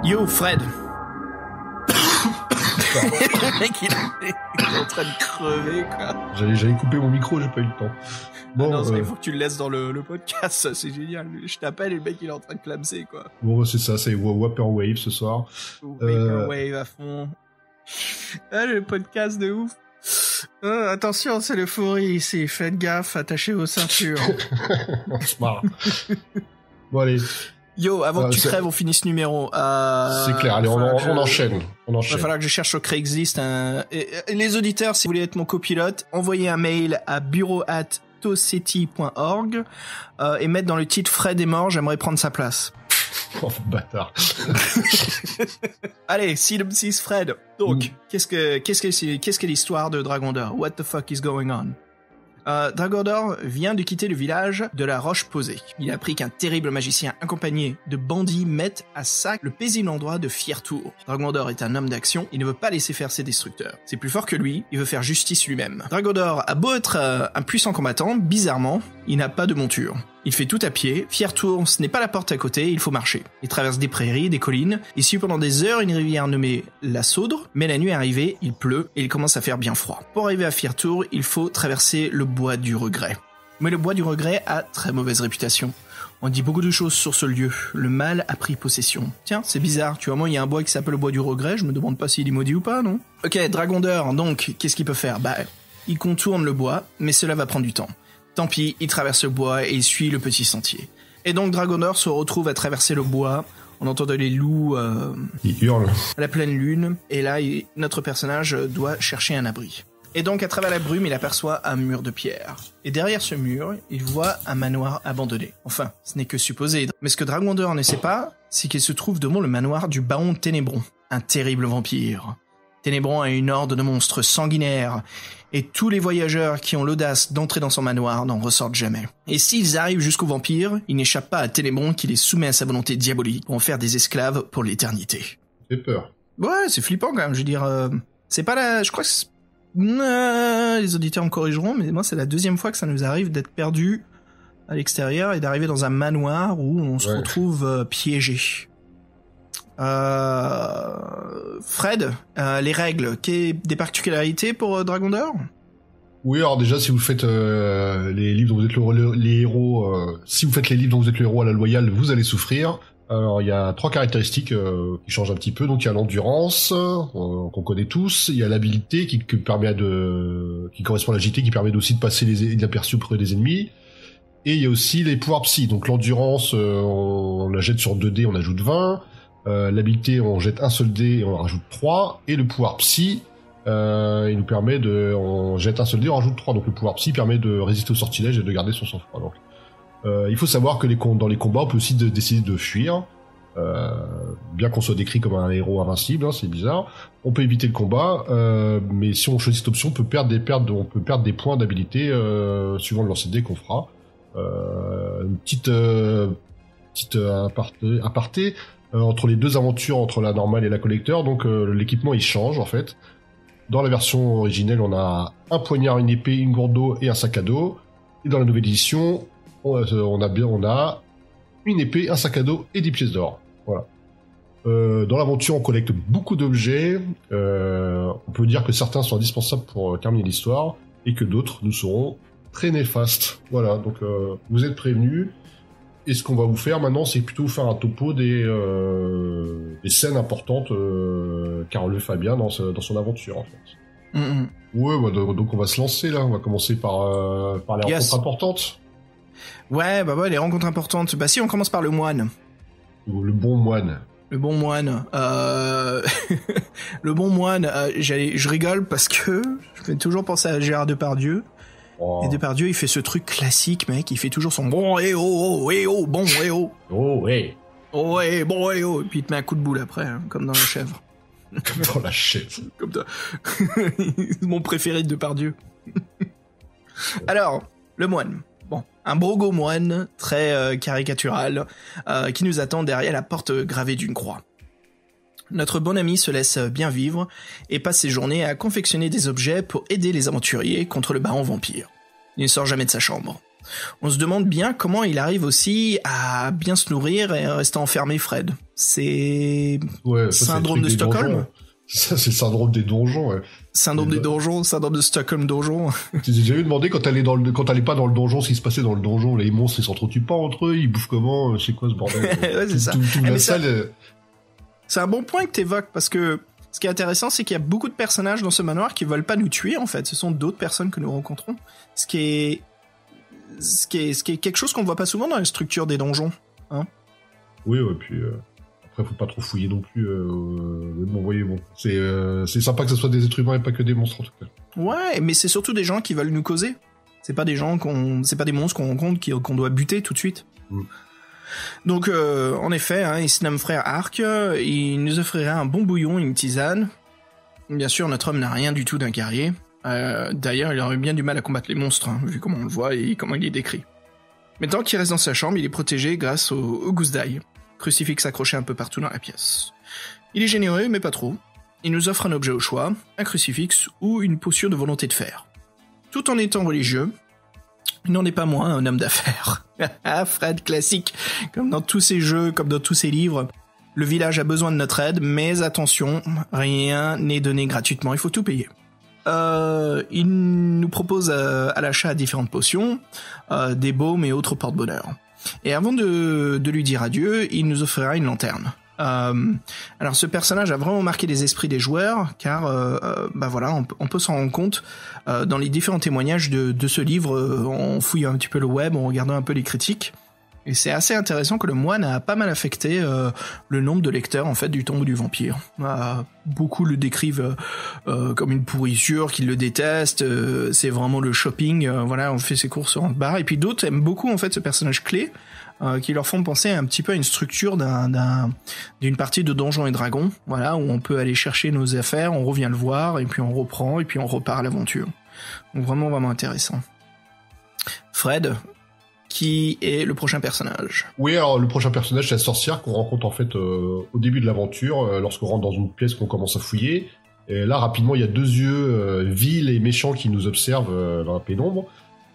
Yo, Fred. Le mec, il est en train de crever, quoi.
J'allais couper mon micro, j'ai pas eu le temps. Bon,
non, il faut que tu le laisses dans le podcast, ça, c'est génial. Je t'appelle et le mec, il est en train de clamser, quoi.
Bon, c'est ça, c'est Vaporwave ce soir.
Vaporwave à fond. Ah, le podcast de ouf. Attention, c'est l'euphorie ici. Faites gaffe, attachez vos ceintures.
Smart. Bon, allez.
Yo, avant que tu crèves, on finit ce numéro.
C'est clair, allez, on enchaîne.
Il va falloir que je cherche sur Craigslist. Et les auditeurs, si vous voulez être mon copilote, envoyez un mail à bureau@toceti.org et mettre dans le titre Fred est mort, j'aimerais prendre sa place.
Oh, bâtard.
Allez, synopsis Fred. Donc, qu'est-ce que l'histoire de Dragon d'Or? What the fuck is going on? Dragon d'Or vient de quitter le village de la Roche-Posée. Il a appris qu'un terrible magicien accompagné de bandits met à sac le paisible endroit de Fiertour. Dragon d'Or est un homme d'action, il ne veut pas laisser faire ses destructeurs. C'est plus fort que lui, il veut faire justice lui-même. Dragon d'Or a beau être un puissant combattant, bizarrement, il n'a pas de monture. Il fait tout à pied. Fiertour, ce n'est pas la porte à côté, il faut marcher. Il traverse des prairies, des collines. Il suit pendant des heures une rivière nommée la Saudre. Mais la nuit est arrivée, il pleut et il commence à faire bien froid. Pour arriver à Fiertour, il faut traverser le bois du regret. Mais le bois du regret a très mauvaise réputation. On dit beaucoup de choses sur ce lieu. Le mal a pris possession. Tiens, c'est bizarre. Tu vois, moi, il y a un bois qui s'appelle le bois du regret. Je me demande pas s'il est maudit ou pas, non? Ok, Dragon d'Or, donc, qu'est-ce qu'il peut faire? Il contourne le bois, mais cela va prendre du temps. Tant pis, il traverse le bois et il suit le petit sentier. Et donc Dragon d'Or se retrouve à traverser le bois en entendant les loups
ils hurlent
à la pleine lune. Et là, notre personnage doit chercher un abri. Et donc à travers la brume, il aperçoit un mur de pierre. Et derrière ce mur, il voit un manoir abandonné. Enfin, ce n'est que supposé. Mais ce que Dragon d'Or ne sait pas, c'est qu'il se trouve devant le manoir du baron Ténébron, un terrible vampire. Ténébron a une horde de monstres sanguinaires, et tous les voyageurs qui ont l'audace d'entrer dans son manoir n'en ressortent jamais. Et s'ils arrivent jusqu'au vampire, ils n'échappent pas à Ténébron qui les soumet à sa volonté diabolique pour en faire des esclaves pour l'éternité.
J'ai peur.
Ouais, c'est flippant quand même, je veux dire, c'est pas la... Je crois que les auditeurs me corrigeront, mais moi c'est la deuxième fois que ça nous arrive d'être perdus à l'extérieur et d'arriver dans un manoir où on se retrouve piégé. Fred, les règles, des particularités pour Dragon d'Or?
Oui, alors déjà, si vous faites les livres dont vous êtes les héros, si vous faites les livres dont vous êtes le héros à la loyale, vous allez souffrir. Alors, il y a 3 caractéristiques qui changent un petit peu. Donc, il y a l'endurance, qu'on connaît tous. Il y a l'habilité qui correspond à l'agilité, qui permet aussi de passer inaperçu auprès des ennemis. Et il y a aussi les pouvoirs psy. Donc, l'endurance, on la jette sur 2 dés, on ajoute 20. L'habilité, on jette un seul dé et on en rajoute 3. Et le pouvoir psy, il nous permet on jette un seul dé, on rajoute 3. Donc le pouvoir psy permet de résister au sortilège et de garder son sang-froid. Donc, il faut savoir que dans les combats, on peut aussi décider de fuir. Bien qu'on soit décrit comme un héros invincible, hein, c'est bizarre. On peut éviter le combat, mais si on choisit cette option, on peut perdre des points d'habilité suivant le lancer de dés qu'on fera. Une petite aparté. Entre les 2 aventures, entre la normale et la collector, donc l'équipement il change en fait. Dans la version originelle, on a un poignard, une épée, une gourde d'eau et un sac à dos. Et dans la nouvelle édition, on a une épée, un sac à dos et 10 pièces d'or. Voilà. Dans l'aventure, on collecte beaucoup d'objets. On peut dire que certains sont indispensables pour terminer l'histoire et que d'autres nous seront très néfastes. Voilà, donc vous êtes prévenus. Et ce qu'on va vous faire maintenant, c'est plutôt faire un topo des scènes importantes qu'a relevé Fabien dans son aventure, en fait. Ouais, donc on va se lancer, là. On va commencer par les rencontres importantes.
Ouais, les rencontres importantes. Si, on commence par le moine.
Le bon moine.
Le bon moine. Le bon moine, je rigole parce que je fais toujours penser à Gérard Depardieu. Oh. Et Depardieu, il fait ce truc classique, mec. Il fait toujours son bon et oh, bon et oh.
Oh, ouais.
Oh, ouais, bon et oh. Et puis il te met un coup de boule après, hein, comme dans La Chèvre.
Comme dans La Chèvre.
Comme dans... Mon préféré de Depardieu. Alors, le moine. Bon, un brogo moine très caricatural qui nous attend derrière la porte gravée d'une croix. Notre bon ami se laisse bien vivre et passe ses journées à confectionner des objets pour aider les aventuriers contre le baron vampire. Il ne sort jamais de sa chambre. On se demande bien comment il arrive aussi à bien se nourrir et rester enfermé, Fred. C'est syndrome de Stockholm.
Ça, c'est le syndrome des donjons. Ouais.
Syndrome des donjons, syndrome de Stockholm donjon.
Tu t'es déjà demandé quand t'allais pas dans le donjon, ce qui se passait dans le donjon, les monstres ils s'entretuent pas entre eux, ils bouffent comment, c'est quoi ce bordel?
Ouais, c'est ça. C'est un bon point que t'évoques parce que ce qui est intéressant, c'est qu'il y a beaucoup de personnages dans ce manoir qui veulent pas nous tuer en fait. Ce sont d'autres personnes que nous rencontrons. Ce qui est quelque chose qu'on voit pas souvent dans les structures des donjons. Hein.
Oui, ouais, puis après faut pas trop fouiller non plus. Mais bon, voyez, bon, c'est sympa que ce soit des êtres humains et pas que des monstres en tout cas.
Ouais, mais c'est surtout des gens qui veulent nous causer. C'est pas des monstres qu'on rencontre qu'on doit buter tout de suite. Donc, en effet, hein, il se nomme frère Arc, il nous offrirait un bon bouillon et une tisane. Bien sûr, notre homme n'a rien du tout d'un guerrier. D'ailleurs, il aurait bien du mal à combattre les monstres, hein, vu comment on le voit et comment il est décrit. Mais tant qu'il reste dans sa chambre, il est protégé grâce au gousse d'ail, crucifix accroché un peu partout dans la pièce. Il est généreux, mais pas trop. Il nous offre un objet au choix, un crucifix ou une potion de volonté de fer. Tout en étant religieux, il n'en est pas moins un homme d'affaires. Fred, classique, comme dans tous ces jeux, comme dans tous ces livres. Le village a besoin de notre aide, mais attention, rien n'est donné gratuitement, il faut tout payer. Il nous propose à l'achat différentes potions, des baumes et autres porte-bonheur. Et avant de lui dire adieu, il nous offrira une lanterne. Alors ce personnage a vraiment marqué les esprits des joueurs, car voilà, on peut s'en rendre compte dans les différents témoignages de ce livre, en fouillant un petit peu le web, en regardant un peu les critiques. Et c'est assez intéressant que le moine a pas mal affecté le nombre de lecteurs en fait du Tombeau du Vampire. Beaucoup le décrivent comme une pourriture, qu'ils le détestent. C'est vraiment le shopping. Voilà, on fait ses courses en bar. Et puis d'autres aiment beaucoup en fait ce personnage clé qui leur font penser un petit peu à une structure d'une partie de Donjons et Dragons. Voilà, où on peut aller chercher nos affaires, on revient le voir et puis on reprend et puis on repart à l'aventure. Donc vraiment intéressant. Fred, qui est le prochain personnage?
Oui, alors le prochain personnage, c'est la sorcière qu'on rencontre en fait au début de l'aventure, lorsqu'on rentre dans une pièce qu'on commence à fouiller. Et là, rapidement, il y a deux yeux vils et méchants qui nous observent dans la pénombre,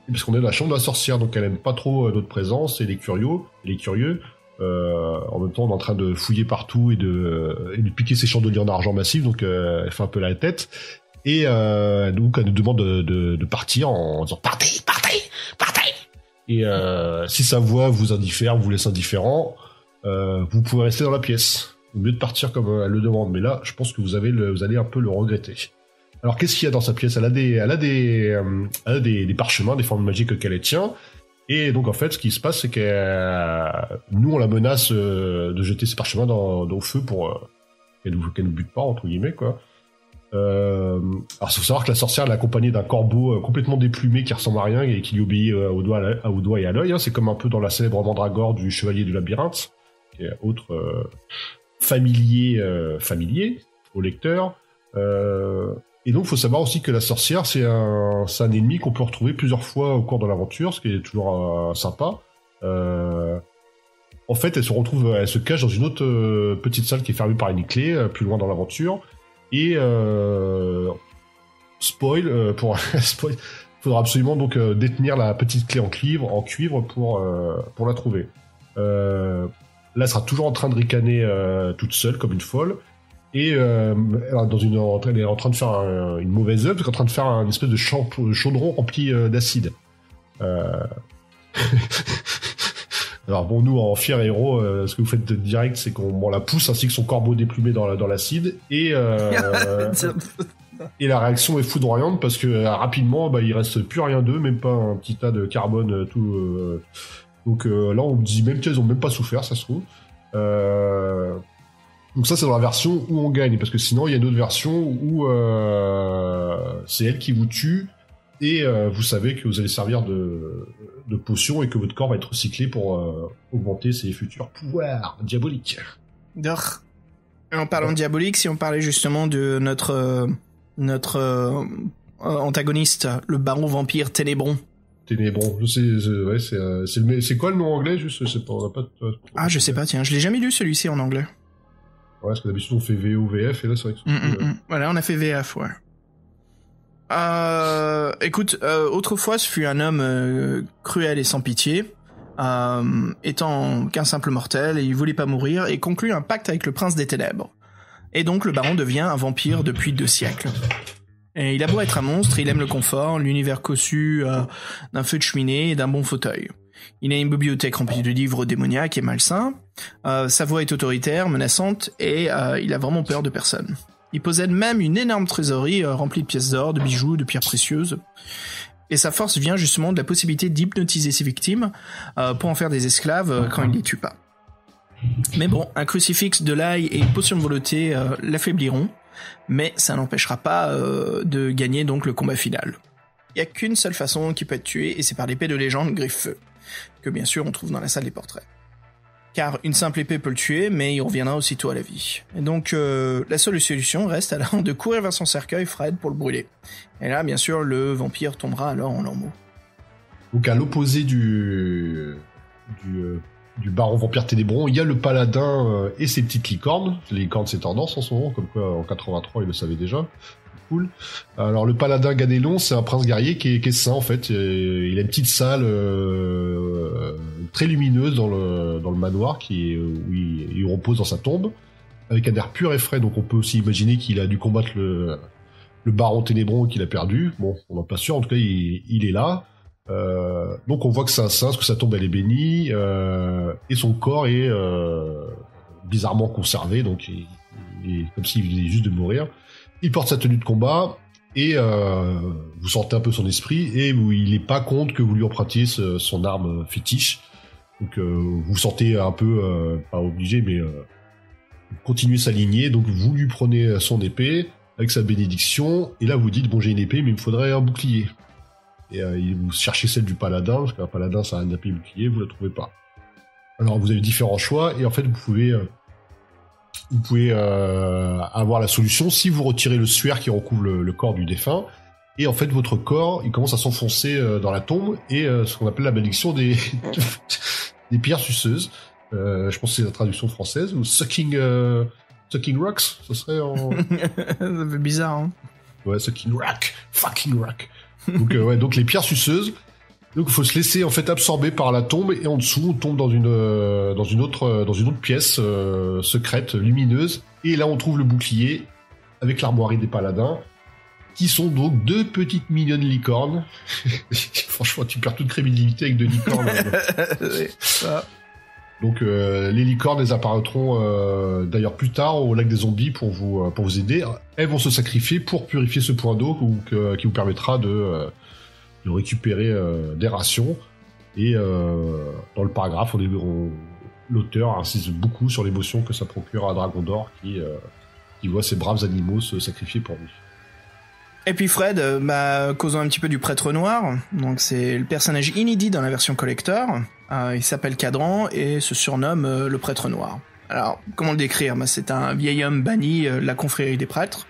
parce qu'on est dans la chambre de la sorcière, donc elle aime pas trop notre présence, et les curieux. En même temps, on est en train de fouiller partout et de piquer ses chandeliers en argent massif, donc elle fait un peu la tête. Et donc, elle nous demande de partir en disant « Partez !» Et si sa voix vous laisse indifférent, vous pouvez rester dans la pièce, au mieux de partir comme elle le demande. Mais là, je pense que vous allez un peu le regretter. Alors, qu'est-ce qu'il y a dans sa pièce ? Elle a des parchemins, des formes magiques qu'elle tient. Et donc, en fait, ce qui se passe, c'est nous, on la menace de jeter ses parchemins au feu pour qu'elle nous bute pas, entre guillemets, quoi. Alors, il faut savoir que la sorcière elle est accompagnée d'un corbeau complètement déplumé qui ressemble à rien et qui lui obéit au doigt et à l'œil. Hein. C'est comme un peu dans la célèbre mandragore du Chevalier du Labyrinthe, qui est autre familier au lecteur. Et donc, il faut savoir aussi que la sorcière, c'est un ennemi qu'on peut retrouver plusieurs fois au cours de l'aventure, ce qui est toujours sympa. En fait, elle se cache dans une autre petite salle qui est fermée par une clé, plus loin dans l'aventure. Et spoil, faudra absolument donc détenir la petite clé en cuivre pour la trouver. Là, elle sera toujours en train de ricaner toute seule comme une folle. Et elle est en train de faire une mauvaise œuvre, parce qu'elle est en train de faire un espèce de chaudron rempli d'acide. Alors bon, nous en fiers héros, ce que vous faites direct, c'est qu'on la pousse ainsi que son corbeau déplumé dans l'acide, et et la réaction est foudroyante parce que rapidement, il reste plus rien d'eux, même pas un petit tas de carbone, tout. Donc là, on dit même qu'elles ont même pas souffert, ça se trouve. Donc ça, c'est dans la version où on gagne, parce que sinon, il y a une autre version où c'est elle qui vous tue. Et vous savez que vous allez servir de potion et que votre corps va être recyclé pour augmenter ses futurs pouvoirs diaboliques.
En parlant de diabolique, si on parlait justement de notre antagoniste, le baron vampire Ténébron.
Ténébron, c'est quoi le nom anglais juste? Je sais pas, on a pas.
Je sais pas, tiens, je l'ai jamais lu celui-ci en anglais.
Ouais, parce que d'habitude on fait VO, VF, et là c'est vrai que
Voilà, on a fait VF, ouais. Écoute, autrefois, ce fut un homme cruel et sans pitié, étant qu'un simple mortel, et il voulait pas mourir, et conclut un pacte avec le prince des ténèbres. Et donc le baron devient un vampire depuis 2 siècles. Et il a beau être un monstre, il aime le confort, l'univers cossu d'un feu de cheminée et d'un bon fauteuil. Il a une bibliothèque remplie de livres démoniaques et malsains, sa voix est autoritaire, menaçante, et il a vraiment peur de personne. Il possède même une énorme trésorerie remplie de pièces d'or, de bijoux, de pierres précieuses. Et sa force vient justement de la possibilité d'hypnotiser ses victimes pour en faire des esclaves quand il les tue pas. Mais bon, un crucifix, de l'ail et une potion de volonté l'affaibliront, mais ça n'empêchera pas de gagner donc le combat final. Il y a qu'une seule façon qui peut être tué, et c'est par l'épée de légende Griffe-Feu, que bien sûr on trouve dans la salle des portraits. Car une simple épée peut le tuer, mais il reviendra aussitôt à la vie. Et donc la seule solution reste alors de courir vers son cercueil, Fred, pour le brûler. Et là, bien sûr, le vampire tombera alors en lambeaux.
Donc à l'opposé du baron vampire ténébron, il y a le paladin et ses petites licornes. Les licornes, c'est tendance en ce moment, comme quoi en 83, il le savait déjà. Cool. Alors le paladin Ganelon, c'est un prince guerrier qui est saint en fait. Il a une petite salle très lumineuse dans le manoir où il repose dans sa tombe, avec un air pur et frais. Donc on peut aussi imaginer qu'il a dû combattre le baron ténébron et qu'il a perdu. Bon, on n'est pas sûr. En tout cas, il est là. Donc on voit que c'est un saint, parce que sa tombe elle est bénie, et son corps est bizarrement conservé. Donc il est comme s'il venait juste de mourir. Il porte sa tenue de combat, et vous sentez un peu son esprit, et il n'est pas contre que vous lui empruntiez son arme fétiche. Donc vous sentez un peu, pas obligé, mais continuer sa lignée. Donc vous lui prenez son épée avec sa bénédiction, et là vous dites, bon, j'ai une épée, mais il me faudrait un bouclier. Et vous cherchez celle du paladin, parce qu'un paladin ça a une épée bouclier, vous la trouvez pas. Alors vous avez différents choix, et en fait vous pouvez avoir la solution si vous retirez le suaire qui recouvre le corps du défunt, et en fait votre corps il commence à s'enfoncer dans la tombe, et ce qu'on appelle la malédiction des pierres suceuses. Je pense que c'est la traduction française, ou sucking rocks, ça serait en...
Ça fait bizarre, hein.
Ouais, sucking rock, fucking rock. Donc les pierres suceuses. Donc il faut se laisser en fait absorber par la tombe, et en dessous on tombe dans une autre pièce secrète, lumineuse, et là on trouve le bouclier avec l'armoirie des paladins, qui sont donc 2 petites mignonnes licornes. Franchement, tu perds toute crédibilité avec 2 licornes. Donc les licornes, elles apparaîtront d'ailleurs plus tard au lac des zombies pour vous aider. Elles vont se sacrifier pour purifier ce point d'eau qui vous permettra de récupérer des rations. Et dans le paragraphe, l'auteur insiste beaucoup sur l'émotion que ça procure à Dragondor qui voit ces braves animaux se sacrifier pour lui.
Et puis Fred, causons un petit peu du prêtre noir. Donc c'est le personnage inédit dans la version collector. Il s'appelle Cadran et se surnomme le prêtre noir. Alors, comment le décrire ? C'est un vieil homme banni de la confrérie des prêtres.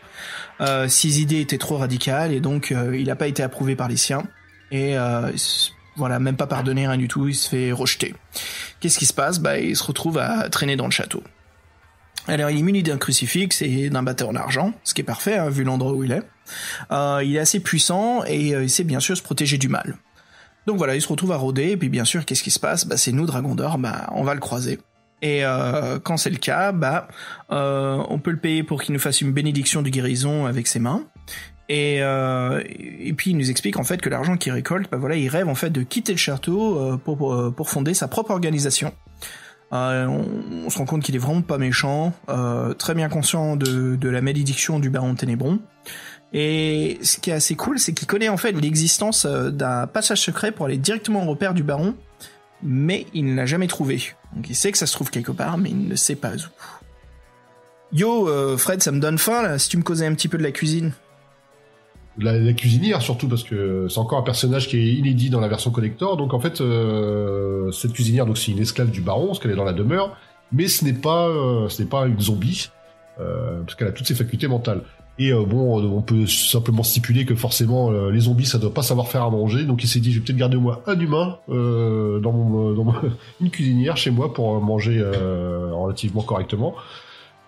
Ses idées étaient trop radicales, et donc il n'a pas été approuvé par les siens. Et voilà, même pas pardonné, rien du tout, il se fait rejeter. Qu'est-ce qui se passe ? Il se retrouve à traîner dans le château. Alors il est muni d'un crucifix et d'un bâton en argent, ce qui est parfait, hein, vu l'endroit où il est. Il est assez puissant, et il sait bien sûr se protéger du mal. Donc voilà, il se retrouve à rôder, et puis bien sûr, qu'est-ce qui se passe ? C'est nous, Dragondor, on va le croiser. Et quand c'est le cas, on peut le payer pour qu'il nous fasse une bénédiction de guérison avec ses mains. Et puis il nous explique en fait que l'argent qu'il récolte, il rêve en fait de quitter le château pour fonder sa propre organisation. On se rend compte qu'il est vraiment pas méchant, très bien conscient de la malédiction du baron Ténébron. Et ce qui est assez cool, c'est qu'il connaît en fait l'existence d'un passage secret pour aller directement au repère du baron, mais il ne l'a jamais trouvé. Donc il sait que ça se trouve quelque part, mais il ne sait pas où. Yo, Fred, ça me donne faim là, si tu me causais un petit peu de la cuisine.
La cuisinière surtout, parce que c'est encore un personnage qui est inédit dans la version collector. Donc en fait, cette cuisinière, donc c'est une esclave du baron, parce qu'elle est dans la demeure, mais ce n'est pas une zombie, parce qu'elle a toutes ses facultés mentales. Et on peut simplement stipuler que forcément les zombies ça doit pas savoir faire à manger, donc il s'est dit je vais peut-être garder moi un humain dans une cuisinière chez moi pour manger relativement correctement.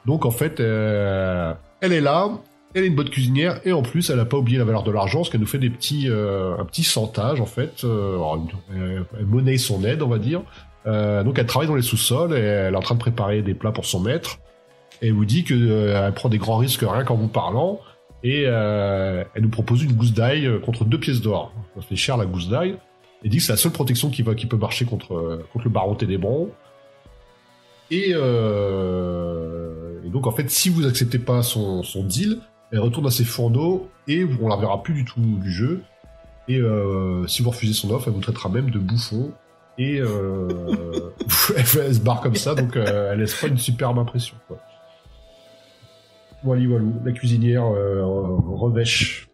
Donc en fait elle est là. Elle est une bonne cuisinière et en plus elle a pas oublié la valeur de l'argent parce qu'elle nous fait un petit chantage en fait. Elle monnaie son aide on va dire. Donc elle travaille dans les sous-sols et elle est en train de préparer des plats pour son maître. Et elle vous dit qu'elle prend des grands risques rien qu'en vous parlant. Et elle nous propose une gousse d'ail contre 2 pièces d'or. Ça fait cher la gousse d'ail. Elle dit que c'est la seule protection qui peut marcher contre le baron Ténébron. Et donc en fait si vous acceptez pas son deal, elle retourne à ses fourneaux et on la verra plus du tout du jeu. Et si vous refusez son offre, elle vous traitera même de bouffon. Et elle se barre comme ça, donc elle laisse pas une superbe impression, quoi. Voilà, la cuisinière revêche.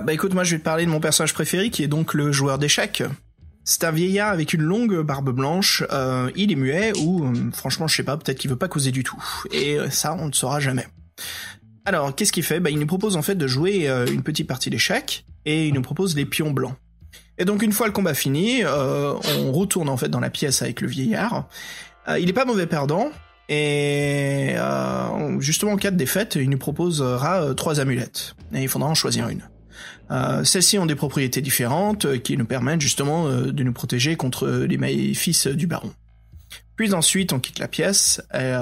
Écoute, moi je vais te parler de mon personnage préféré, qui est donc le joueur d'échecs. C'est un vieillard avec une longue barbe blanche, il est muet, ou franchement je sais pas, peut-être qu'il veut pas causer du tout. Et ça, on ne saura jamais. Alors, qu'est-ce qu'il fait ? Il nous propose en fait de jouer une petite partie d'échecs, et il nous propose les pions blancs. Et donc une fois le combat fini, on retourne en fait dans la pièce avec le vieillard. Il est pas mauvais perdant, et justement en cas de défaite, il nous proposera 3 amulettes, et il faudra en choisir une. Celles-ci ont des propriétés différentes qui nous permettent justement de nous protéger contre les maléfices du baron. Puis ensuite, on quitte la pièce, et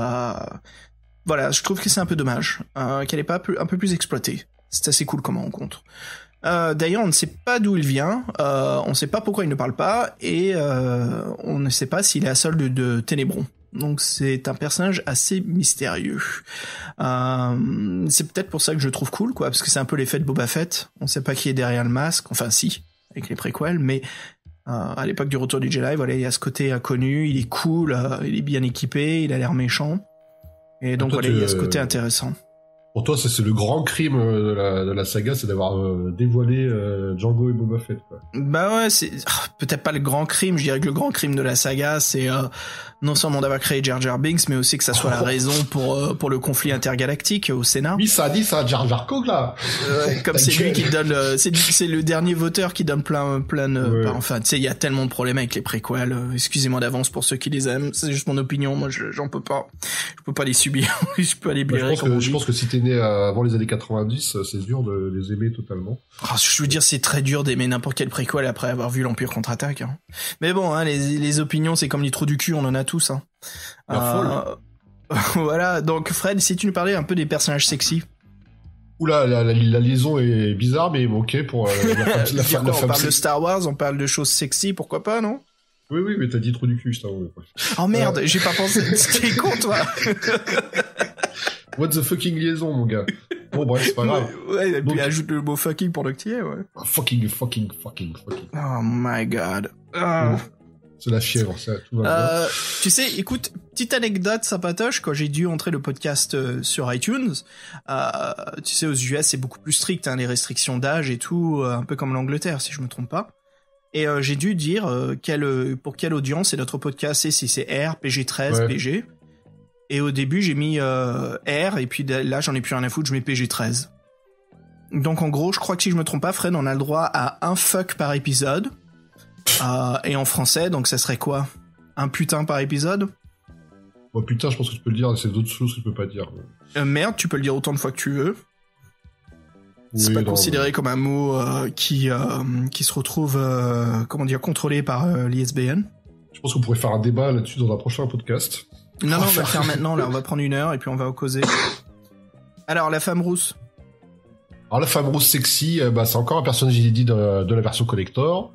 voilà, je trouve que c'est un peu dommage qu'elle ait pas un peu plus exploitée. C'est assez cool comment on compte. D'ailleurs, on ne sait pas d'où il vient, on ne sait pas pourquoi il ne parle pas, et on ne sait pas s'il est à solde de Ténébron. Donc c'est un personnage assez mystérieux. C'est peut-être pour ça que je le trouve cool, quoi, parce que c'est un peu l'effet de Boba Fett. On sait pas qui est derrière le masque, enfin si, avec les préquels, mais à l'époque du Retour du Jedi, voilà, il y a ce côté inconnu, il est cool, il est bien équipé, il a l'air méchant, et donc voilà, il y a ce côté intéressant.
Pour toi, c'est le grand crime de la saga, c'est d'avoir dévoilé Django et Boba Fett, quoi.
Bah ouais, c'est peut-être pas le grand crime, je dirais que le grand crime de la saga, c'est non seulement d'avoir créé Jar Jar Binks, mais aussi que ça soit la raison pour le conflit intergalactique au Sénat.
Oui, ça a dit ça, Jar Jar Cook, là.
Comme c'est lui qui donne, c'est le dernier voteur qui donne plein de, enfin, tu sais, il y a tellement de problèmes avec les préquels. Excusez-moi d'avance pour ceux qui les aiment, c'est juste mon opinion. Moi, j'en peux pas. Je peux pas les subir. Je peux les blairer.
Je pense que si t'es né avant les années 90, c'est dur de les aimer totalement.
Je veux dire, c'est très dur d'aimer n'importe quel préquel après avoir vu l'Empire contre-attaque. Hein. Mais bon, hein, les opinions, c'est comme les trous du cul, on en a tous. Hein. Voilà, donc Fred, si tu nous parlais un peu des personnages sexy.
Oula, la liaison est bizarre, mais ok pour la femme.
On parle de Star Wars, on parle de choses sexy, pourquoi pas, non ?
Oui, mais t'as dit trou du cul, je t'avoue.
Oh merde, j'ai pas pensé. T'es con, toi.
What the fucking liaison, mon gars. Bon, bref, c'est pas grave.
Ouais, et puis ajoute le mot fucking pendant que t'y es, ouais.
Fucking.
Oh my god.
C'est la fièvre, ça, tout va bien.
Tu sais, écoute, petite anecdote sympatoche, quand j'ai dû entrer le podcast sur iTunes, tu sais, aux US, c'est beaucoup plus strict, hein, les restrictions d'âge et tout, un peu comme l'Angleterre, si je me trompe pas. Et j'ai dû dire pour quelle audience est notre podcast, et si c'est R, PG-13, PG. Et au début, j'ai mis R, et puis là, j'en ai plus rien à foutre, je mets PG-13. Donc en gros, je crois que si je me trompe pas, Fred, on a le droit à un fuck par épisode. Et en français, donc ça serait quoi ? Un putain par épisode ?
Bon, putain, je pense que tu peux le dire, c'est d'autres choses que tu peux pas dire.
Merde, tu peux le dire autant de fois que tu veux. C'est pas considéré comme un mot qui se retrouve contrôlé par l'ISBN.
Je pense qu'on pourrait faire un débat là-dessus dans un prochain podcast.
Non, on va le faire maintenant, là, on va prendre 1 heure et puis on va causer. Alors, la femme rousse.
Alors, la femme rousse sexy, c'est encore un personnage inédit de la version collector.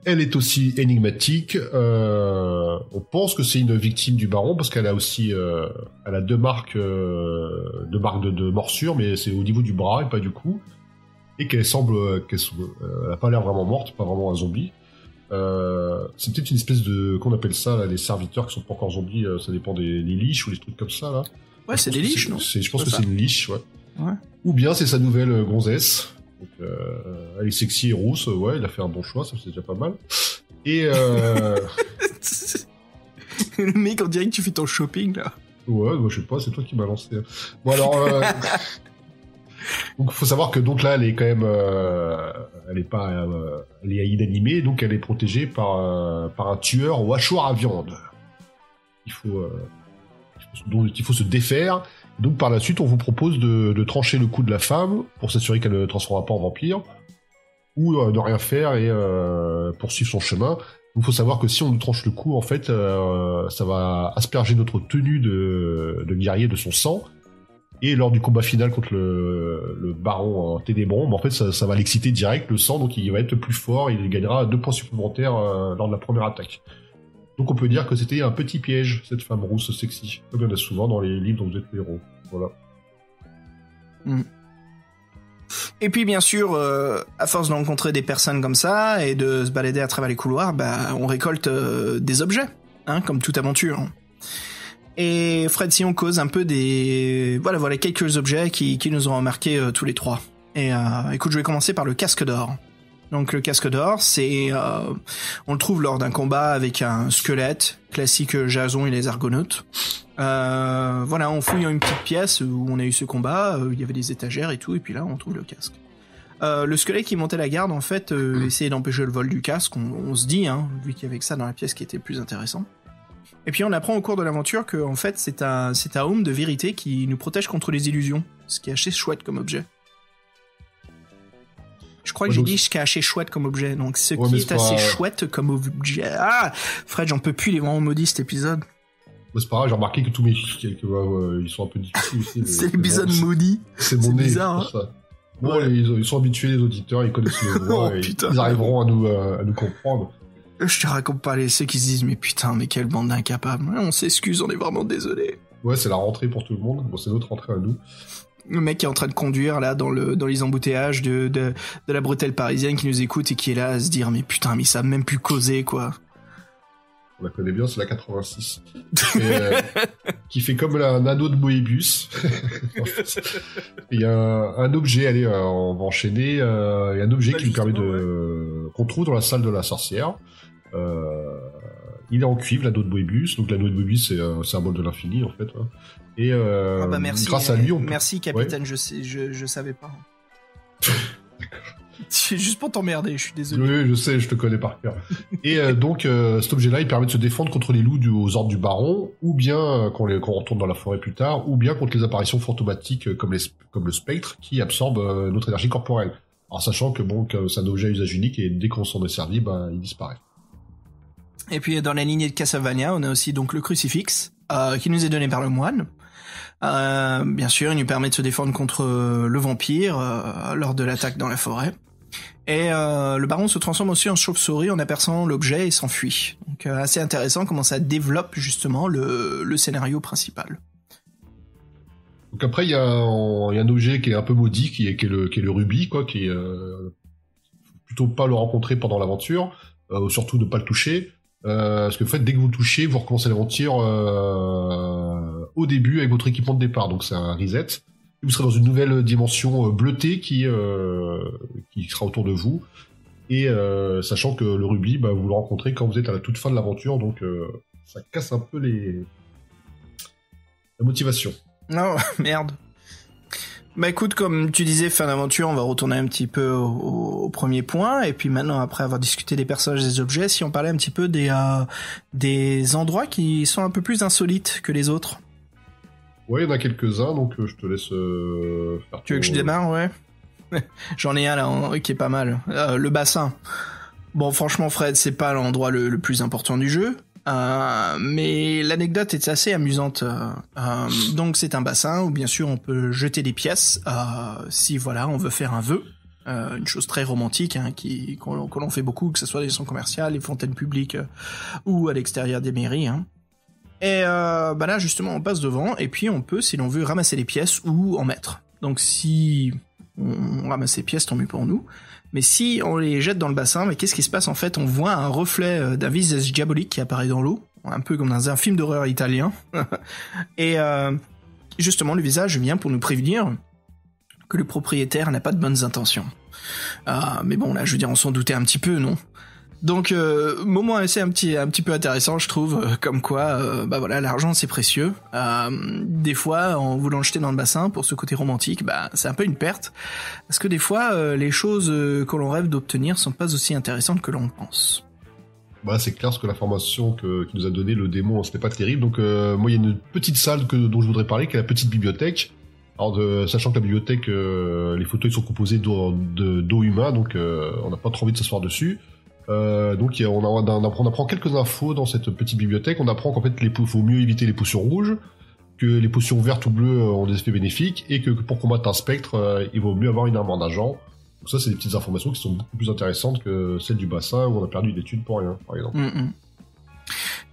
Elle est aussi énigmatique. On pense que c'est une victime du baron parce qu'elle a aussi, elle a 2 marques, de morsure, mais c'est au niveau du bras et pas du cou, et qu'elle a pas l'air vraiment morte, pas vraiment un zombie. C'est peut-être une espèce de, qu'on appelle ça, là, les serviteurs qui sont pas encore zombies, ça dépend des liches ou des trucs comme ça là.
Ouais, c'est des liches, non ?
Je pense que c'est une liche, ouais. Ou bien c'est sa nouvelle gonzesse. Donc, elle est sexy et rousse, ouais, il a fait un bon choix, ça c'est déjà pas mal. Et
le mec, on dirait que tu fais ton shopping là.
Ouais, je sais pas, c'est toi qui m'as lancé. Bon alors, donc faut savoir que donc là, elle est quand même, elle est inanimée, donc elle est protégée par un tueur au hachoir à viande. Dont il faut se défaire. Donc par la suite, on vous propose de trancher le cou de la femme pour s'assurer qu'elle ne transformera pas en vampire, ou de rien faire et poursuivre son chemin. Il faut savoir que si on nous tranche le cou, en fait, ça va asperger notre tenue de guerrier de son sang. Et lors du combat final contre le baron Ténébron, en fait, ça va l'exciter direct, le sang, donc il va être plus fort, il gagnera 2 points supplémentaires lors de la première attaque. Donc on peut dire que c'était un petit piège, cette femme rousse sexy, comme il y en a souvent dans les livres dont vous êtes le héros. Voilà.
Et puis bien sûr, à force de rencontrer des personnes comme ça et de se balader à travers les couloirs, on récolte des objets, hein, comme toute aventure. Et Fred, si on cause un peu voilà quelques objets qui nous ont marqué tous les trois. Et écoute, je vais commencer par le casque d'or. Donc le casque d'or, on le trouve lors d'un combat avec un squelette, classique Jason et les Argonautes. Voilà, on fouille une petite pièce où on a eu ce combat, il y avait des étagères et tout, et puis là on trouve le casque. Le squelette qui montait la garde, en fait, essayait d'empêcher le vol du casque, on se dit, hein, vu qu'il y avait que ça dans la pièce qui était le plus intéressant. Et puis on apprend au cours de l'aventure que en fait c'est un home de vérité qui nous protège contre les illusions, ce qui est assez chouette comme objet. Je crois que j'ai dit ce qui est assez chouette comme objet, donc ce qui est assez chouette comme objet. Ah, Fred, j'en peux plus, il est vraiment maudit cet épisode.
C'est pas grave, j'ai remarqué que tous mes ils sont un peu difficiles aussi.
C'est l'épisode maudit.
C'est mon nez,
bizarre,
pour ça. Bon, ouais. ils sont habitués, les auditeurs, ils connaissent les voix, et ils arriveront à nous comprendre.
Je te raconte pas ceux qui se disent mais putain, mais quelle bande d'incapables. On s'excuse, on est vraiment désolé.
Ouais, c'est la rentrée pour tout le monde. Bon, c'est notre rentrée à nous.
Le mec qui est en train de conduire là dans les embouteillages de la bretelle parisienne qui nous écoute et qui est là à se dire mais putain, mais ils savent même plus causer quoi.
On la connaît bien, c'est la 86. Qui fait comme un anneau de Moebius. Il y a un objet, allez, on va enchaîner. Il y a un objet qui lui permet qu'on trouve dans la salle de la sorcière. Il est en cuivre, l'anneau de Moebius. Donc l'anneau de Moebius, c'est un symbole de l'infini, en fait. Hein. Et
merci,
grâce à lui,
merci, capitaine, ouais. je savais pas. C'est juste pour t'emmerder, je suis désolé.
Oui, je sais, je te connais par cœur. Et donc, cet objet-là, il permet de se défendre contre les loups aux ordres du baron, ou bien qu'on retourne dans la forêt plus tard, ou bien contre les apparitions fantomatiques comme le spectre, qui absorbent notre énergie corporelle. Alors, sachant que c'est un objet à usage unique, et dès qu'on s'en est servi, il disparaît.
Et puis, dans la lignée de Castlevania, on a aussi donc le crucifix, qui nous est donné par le moine. Bien sûr, il nous permet de se défendre contre le vampire lors de l'attaque dans la forêt. Et le baron se transforme aussi en chauve-souris en apercevant l'objet et s'enfuit. Donc assez intéressant comment ça développe justement le scénario principal.
Donc après il y a un objet qui est un peu maudit qui est le rubis quoi, qui est plutôt pas le rencontrer pendant l'aventure, surtout ne pas le toucher. Parce que en fait, dès que vous le touchez, vous recommencez l'aventure au début avec votre équipement de départ. Donc c'est un reset. Vous serez dans une nouvelle dimension bleutée qui sera autour de vous. Et sachant que le rubis, vous le rencontrez quand vous êtes à la toute fin de l'aventure. Donc ça casse un peu la motivation.
Non, merde. Écoute, comme tu disais, fin d'aventure, on va retourner un petit peu au premier point, et puis maintenant, après avoir discuté des personnages et des objets, si on parlait un petit peu des endroits qui sont un peu plus insolites que les autres.
Ouais, il y en a quelques-uns, donc je te laisse faire.
Tu veux que je démarre, ouais. J'en ai un là qui est pas mal. Le bassin. Bon, franchement, Fred, c'est pas l'endroit le plus important du jeu. Mais l'anecdote est assez amusante. Donc c'est un bassin où bien sûr on peut jeter des pièces si voilà on veut faire un vœu, une chose très romantique qu'on fait beaucoup, que ce soit les centres commerciaux, les fontaines publiques ou à l'extérieur des mairies. Hein. Et là justement on passe devant et puis on peut si l'on veut ramasser les pièces ou en mettre. Donc si on ramasse les pièces, tant mieux pour nous. Mais si on les jette dans le bassin, mais qu'est-ce qui se passe en fait? On voit un reflet d'un visage diabolique qui apparaît dans l'eau, un peu comme dans un film d'horreur italien. Et justement, le visage vient pour nous prévenir que le propriétaire n'a pas de bonnes intentions. Mais bon, là, je veux dire, on s'en doutait un petit peu, non? Donc, moment assez un petit peu intéressant, je trouve, comme quoi, voilà, l'argent c'est précieux. Des fois, en voulant le jeter dans le bassin, pour ce côté romantique, c'est un peu une perte, parce que des fois, les choses que l'on rêve d'obtenir sont pas aussi intéressantes que l'on pense.
Bah, c'est clair, parce que l'information qu'il nous a donnée, le démon, c'était pas terrible. Donc, moi, il y a une petite salle dont je voudrais parler, qui est la petite bibliothèque. Alors, sachant que la bibliothèque, les fauteuils sont composés d'eau humain, donc on n'a pas trop envie de s'asseoir dessus. Donc, on apprend quelques infos dans cette petite bibliothèque. On apprend qu'en fait, il faut mieux éviter les potions rouges, que les potions vertes ou bleues ont des effets bénéfiques, et que pour combattre un spectre, il vaut mieux avoir une armure d'argent. Donc ça, c'est des petites informations qui sont beaucoup plus intéressantes que celles du bassin où on a perdu des thunes pour rien, par exemple.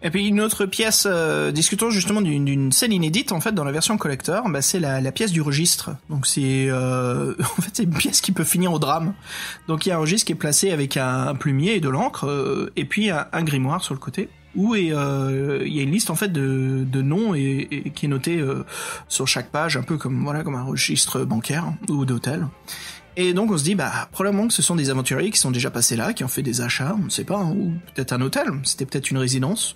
Et puis une autre pièce, discutons justement d'une scène inédite en fait dans la version collector, bah, c'est la pièce du registre. Donc c'est en fait c'est une pièce qui peut finir au drame. Donc il y a un registre qui est placé avec un plumier et de l'encre, et puis un grimoire sur le côté. Où il y a une liste en fait de noms et qui est notée sur chaque page, un peu comme un registre bancaire ou d'hôtel. Et donc on se dit probablement que ce sont des aventuriers qui sont déjà passés là, qui ont fait des achats, on ne sait pas, hein, ou peut-être un hôtel, c'était peut-être une résidence.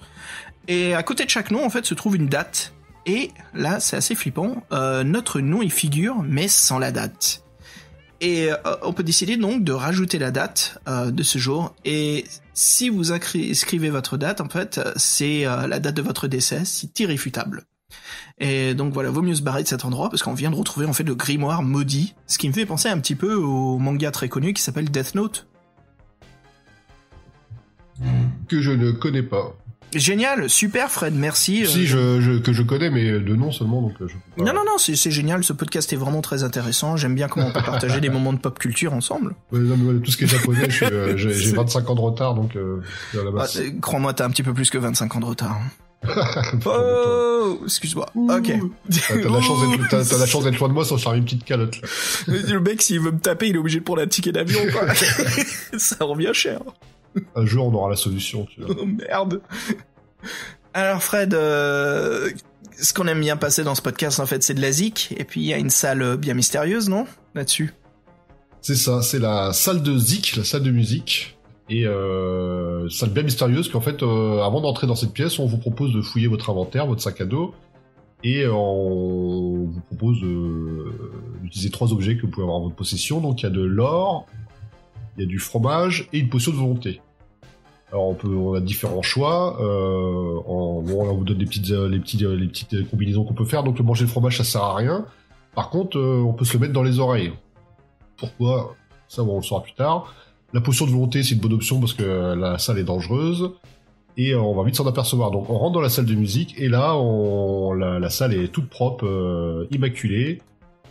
Et à côté de chaque nom en fait se trouve une date. Et là c'est assez flippant, notre nom y figure mais sans la date. Et on peut décider donc de rajouter la date de ce jour. Et si vous inscrivez votre date, en fait, c'est la date de votre décès, c'est irréfutable. Et donc voilà, vaut mieux se barrer de cet endroit parce qu'on vient de retrouver en fait le grimoire maudit, ce qui me fait penser un petit peu au manga très connu qui s'appelle Death Note.
Que je ne connais pas.
Génial, super Fred, merci.
Si, que je connais, mais de nom seulement, donc je peux pas...
Non, c'est génial, ce podcast est vraiment très intéressant, j'aime bien comment on peut partager des moments de pop culture ensemble.
Ouais, non, mais tout ce qui est japonais, j'ai 25 ans de retard, donc à la base...
crois-moi, t'as un petit peu plus que 25 ans de retard. Oh, excuse-moi. Ok.
T'as la chance d'être loin de moi sans faire une petite calotte, là.
Le mec, s'il veut me taper, il est obligé de prendre un ticket d'avion, quoi. Ça revient cher.
Un jour, on aura la solution, tu vois.
Oh merde. Alors Fred, ce qu'on aime bien passer dans ce podcast, en fait, c'est de la zik. Et puis il y a une salle bien mystérieuse, non ? Là-dessus.
C'est ça, c'est la salle de zik, la salle de musique. Et salle bien mystérieuse qu'en fait, avant d'entrer dans cette pièce, on vous propose de fouiller votre inventaire, votre sac à dos. Et on vous propose d'utiliser 3 objets que vous pouvez avoir en votre possession. Donc il y a de l'or, il y a du fromage et une potion de volonté. Alors on a différents choix. On vous donne les petites combinaisons qu'on peut faire. Donc le manger le fromage ça sert à rien. Par contre, on peut se le mettre dans les oreilles. Pourquoi ? Ça on le saura plus tard. La potion de volonté c'est une bonne option parce que la salle est dangereuse et on va vite s'en apercevoir. Donc on rentre dans la salle de musique et là la salle est toute propre, immaculée.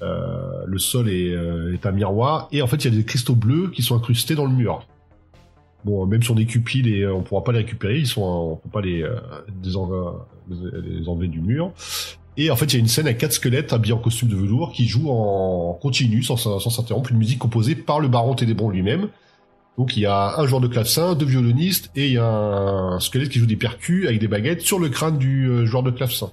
Le sol est un miroir et en fait il y a des cristaux bleus qui sont incrustés dans le mur. Bon, même sur des cupides et on pourra pas les récupérer, on peut pas les enlever du mur. Et en fait, il y a une scène avec 4 squelettes habillés en costume de velours qui jouent en continu, sans s'interrompre, une musique composée par le baron Ténébron lui-même. Donc il y a un joueur de clavecin, 2 violonistes et il y a un squelette qui joue des percus avec des baguettes sur le crâne du joueur de clavecin.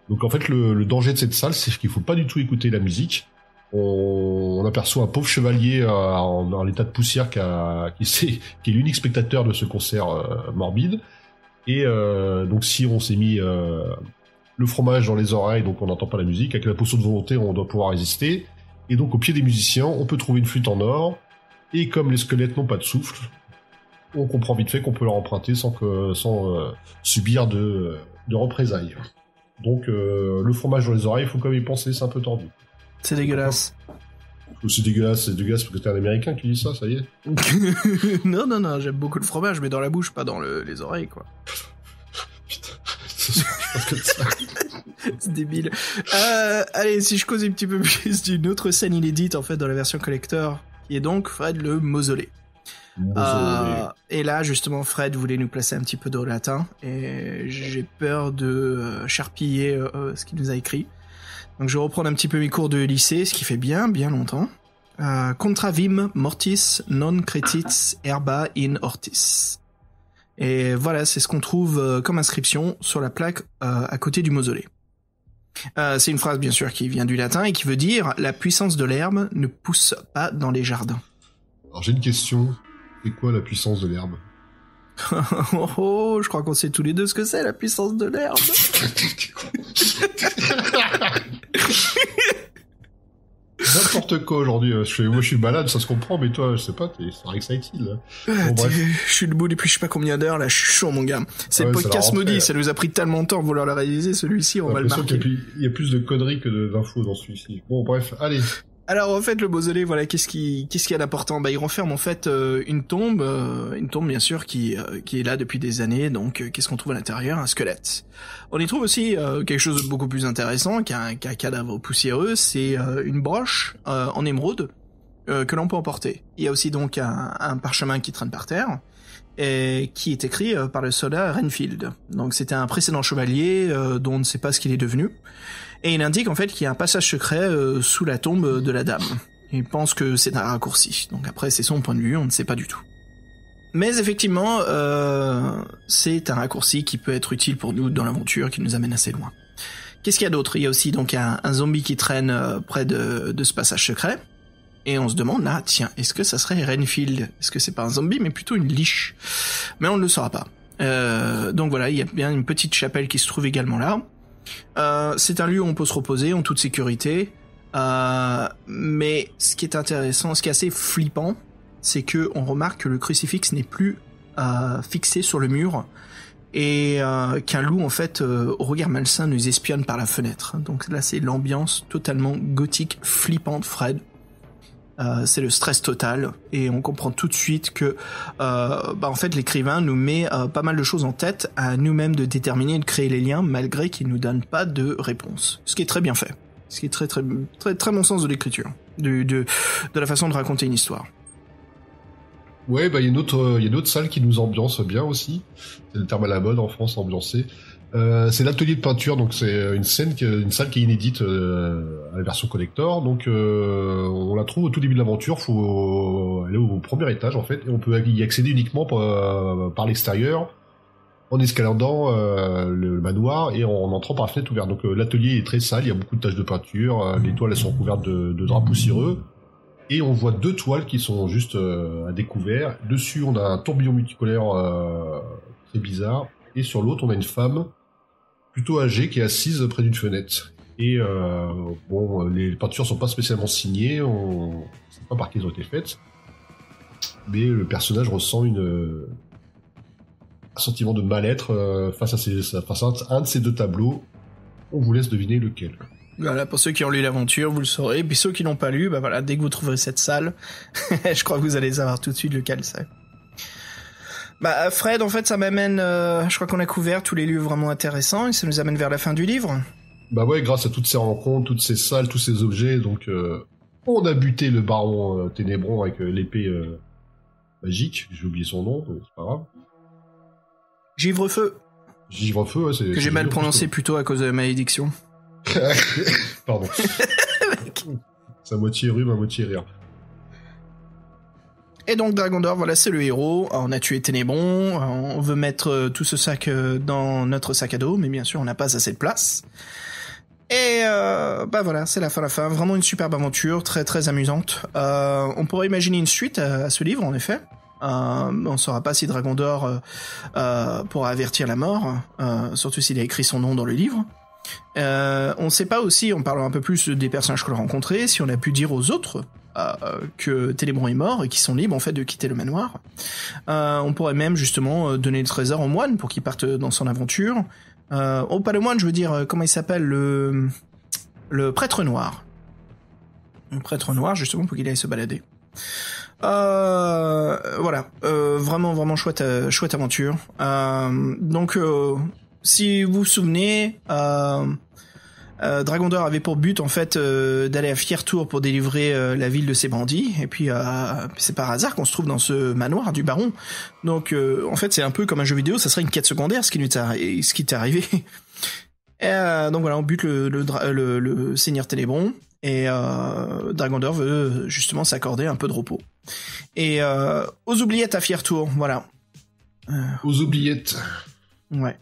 Donc en fait, le danger de cette salle, c'est qu'il faut pas du tout écouter la musique. On aperçoit un pauvre chevalier en état de poussière qui est l'unique spectateur de ce concert morbide. Et donc si on s'est mis le fromage dans les oreilles, donc on n'entend pas la musique, avec la potion de volonté, on doit pouvoir résister. Et donc au pied des musiciens, on peut trouver une flûte en or. Et comme les squelettes n'ont pas de souffle, on comprend vite fait qu'on peut leur emprunter sans subir de représailles. Donc le fromage dans les oreilles, il faut quand même y penser, c'est un peu tordu.
C'est dégueulasse.
C'est dégueulasse parce que t'es un Américain qui dit ça y est.
Non, j'aime beaucoup le fromage, mais dans la bouche, pas dans les oreilles, quoi.
Putain, je pense que ça...
C'est débile. Allez, si je cause un petit peu plus d'une autre scène inédite, en fait, dans la version collector, qui est donc, Fred, le mausolée. Et là, justement, Fred voulait nous placer un petit peu de latin, et j'ai peur de charpiller ce qu'il nous a écrit. Donc je vais reprendre un petit peu mes cours de lycée, ce qui fait bien longtemps. Contra vim mortis non cretis herba in ortis. Et voilà, c'est ce qu'on trouve comme inscription sur la plaque à côté du mausolée. C'est une phrase bien sûr qui vient du latin et qui veut dire « La puissance de l'herbe ne pousse pas dans les jardins ».
Alors j'ai une question, c'est quoi la puissance de l'herbe ?
Oh, je crois qu'on sait tous les deux ce que c'est, la puissance de l'herbe.
N'importe quoi aujourd'hui. Moi, je suis malade, ça se comprend, mais toi, je sais pas, c'est exciting, là. Bon, bref.
Je suis debout depuis je sais pas combien d'heures, là, je suis chaud, mon gars. C'est le podcast maudit, ça nous a pris tellement de temps de vouloir le réaliser, celui-ci, on va le marquer.
Il y a plus de conneries que d'infos dans celui-ci. Bon, bref, allez.
Alors en fait le mausolée, voilà, qu'est-ce qu'il y a d'important? Bah il renferme en fait une tombe bien sûr qui est là depuis des années. Donc qu'est-ce qu'on trouve à l'intérieur? Un squelette. On y trouve aussi quelque chose de beaucoup plus intéressant qu'un cadavre poussiéreux, c'est une broche en émeraude que l'on peut emporter. Il y a aussi donc un parchemin qui traîne par terre et qui est écrit par le soldat Renfield. Donc c'était un précédent chevalier dont on ne sait pas ce qu'il est devenu. Et il indique en fait qu'il y a un passage secret sous la tombe de la dame. Il pense que c'est un raccourci. Donc après c'est son point de vue, on ne sait pas du tout. Mais effectivement, c'est un raccourci qui peut être utile pour nous dans l'aventure, qui nous amène assez loin. Qu'est-ce qu'il y a d'autre? Il y a aussi donc un zombie qui traîne près de ce passage secret. Et on se demande, ah tiens, est-ce que ça serait Renfield? Est-ce que c'est pas un zombie, mais plutôt une liche? Mais on ne le saura pas. Donc voilà, il y a bien une petite chapelle qui se trouve également là. C'est un lieu où on peut se reposer en toute sécurité, mais ce qui est intéressant, ce qui est assez flippant, c'est que on remarque que le crucifix n'est plus fixé sur le mur et qu'un loup en fait au regard malsain nous espionne par la fenêtre. Donc là c'est l'ambiance totalement gothique, flippante, Fred. C'est le stress total et on comprend tout de suite que en fait l'écrivain nous met pas mal de choses en tête, à nous-mêmes de déterminer et de créer les liens malgré qu'il nous donne pas de réponse. Ce qui est très bien fait. Ce qui est très très très très bon sens de l'écriture, de la façon de raconter une histoire.
Ouais, il y a une autre salle qui nous ambiance bien aussi. C'est le terme à la mode en France, ambiancé. C'est l'atelier de peinture, donc c'est une salle qui est inédite à la version collector. Donc on la trouve au tout début de l'aventure. Faut aller au premier étage en fait, et on peut y accéder uniquement par l'extérieur, en escaladant le manoir et en entrant par la fenêtre ouverte. Donc l'atelier est très sale, il y a beaucoup de taches de peinture. Les toiles elles sont couvertes de draps poussiéreux. Et on voit 2 toiles qui sont juste à découvert. Dessus, on a un tourbillon multicolore très bizarre. Et sur l'autre, on a une femme plutôt âgée qui est assise près d'une fenêtre. Et les peintures sont pas spécialement signées. On ne sait pas par qui elles ont été faites. Mais le personnage ressent un sentiment de mal-être face à un de ces 2 tableaux. On vous laisse deviner lequel.
Voilà, pour ceux qui ont lu l'aventure, vous le saurez. Et puis ceux qui l'ont pas lu, voilà, dès que vous trouverez cette salle, je crois que vous allez savoir tout de suite lequel c'est. Fred, en fait, ça m'amène, je crois qu'on a couvert tous les lieux vraiment intéressants et ça nous amène vers la fin du livre.
Bah ouais, grâce à toutes ces rencontres, toutes ces salles, tous ces objets, donc on a buté le baron Ténébron avec l'épée magique, j'ai oublié son nom, mais c'est pas grave.
Givrefeu.
Givrefeu, ouais, c'est...
Que j'ai mal prononcé plutôt à cause de la malédiction.
Pardon. C'est à moitié rhume, à moitié rire.
Et donc Dragondor, voilà, c'est le héros. On a tué Ténébron, on veut mettre tout ce sac dans notre sac à dos, mais bien sûr on n'a pas assez de place. Et voilà, c'est la fin. Vraiment une superbe aventure, très très amusante. On pourrait imaginer une suite à ce livre, en effet. On ne saura pas si Dragondor pourra avertir la mort, surtout s'il a écrit son nom dans le livre. On ne sait pas aussi, en parlant un peu plus des personnages que l'on a rencontrés, si on a pu dire aux autres que Ténébron est mort et qu'ils sont libres en fait de quitter le manoir. On pourrait même justement donner le trésor au moine pour qu'il parte dans son aventure. Pas le moine, je veux dire, comment il s'appelle, le prêtre noir. Le prêtre noir, justement, pour qu'il aille se balader. Voilà, vraiment chouette aventure. Donc, si vous vous souvenez, Dragondor avait pour but en fait d'aller à Fiertour pour délivrer la ville de ses bandits, et puis c'est par hasard qu'on se trouve dans ce manoir du baron. Donc en fait c'est un peu comme un jeu vidéo, ça serait une quête secondaire ce qui t'est arrivé. Donc voilà, on bute le seigneur Ténébron, et Dragondor veut justement s'accorder un peu de repos. Et aux oubliettes à Fiertour, voilà.
Aux oubliettes.
Ouais.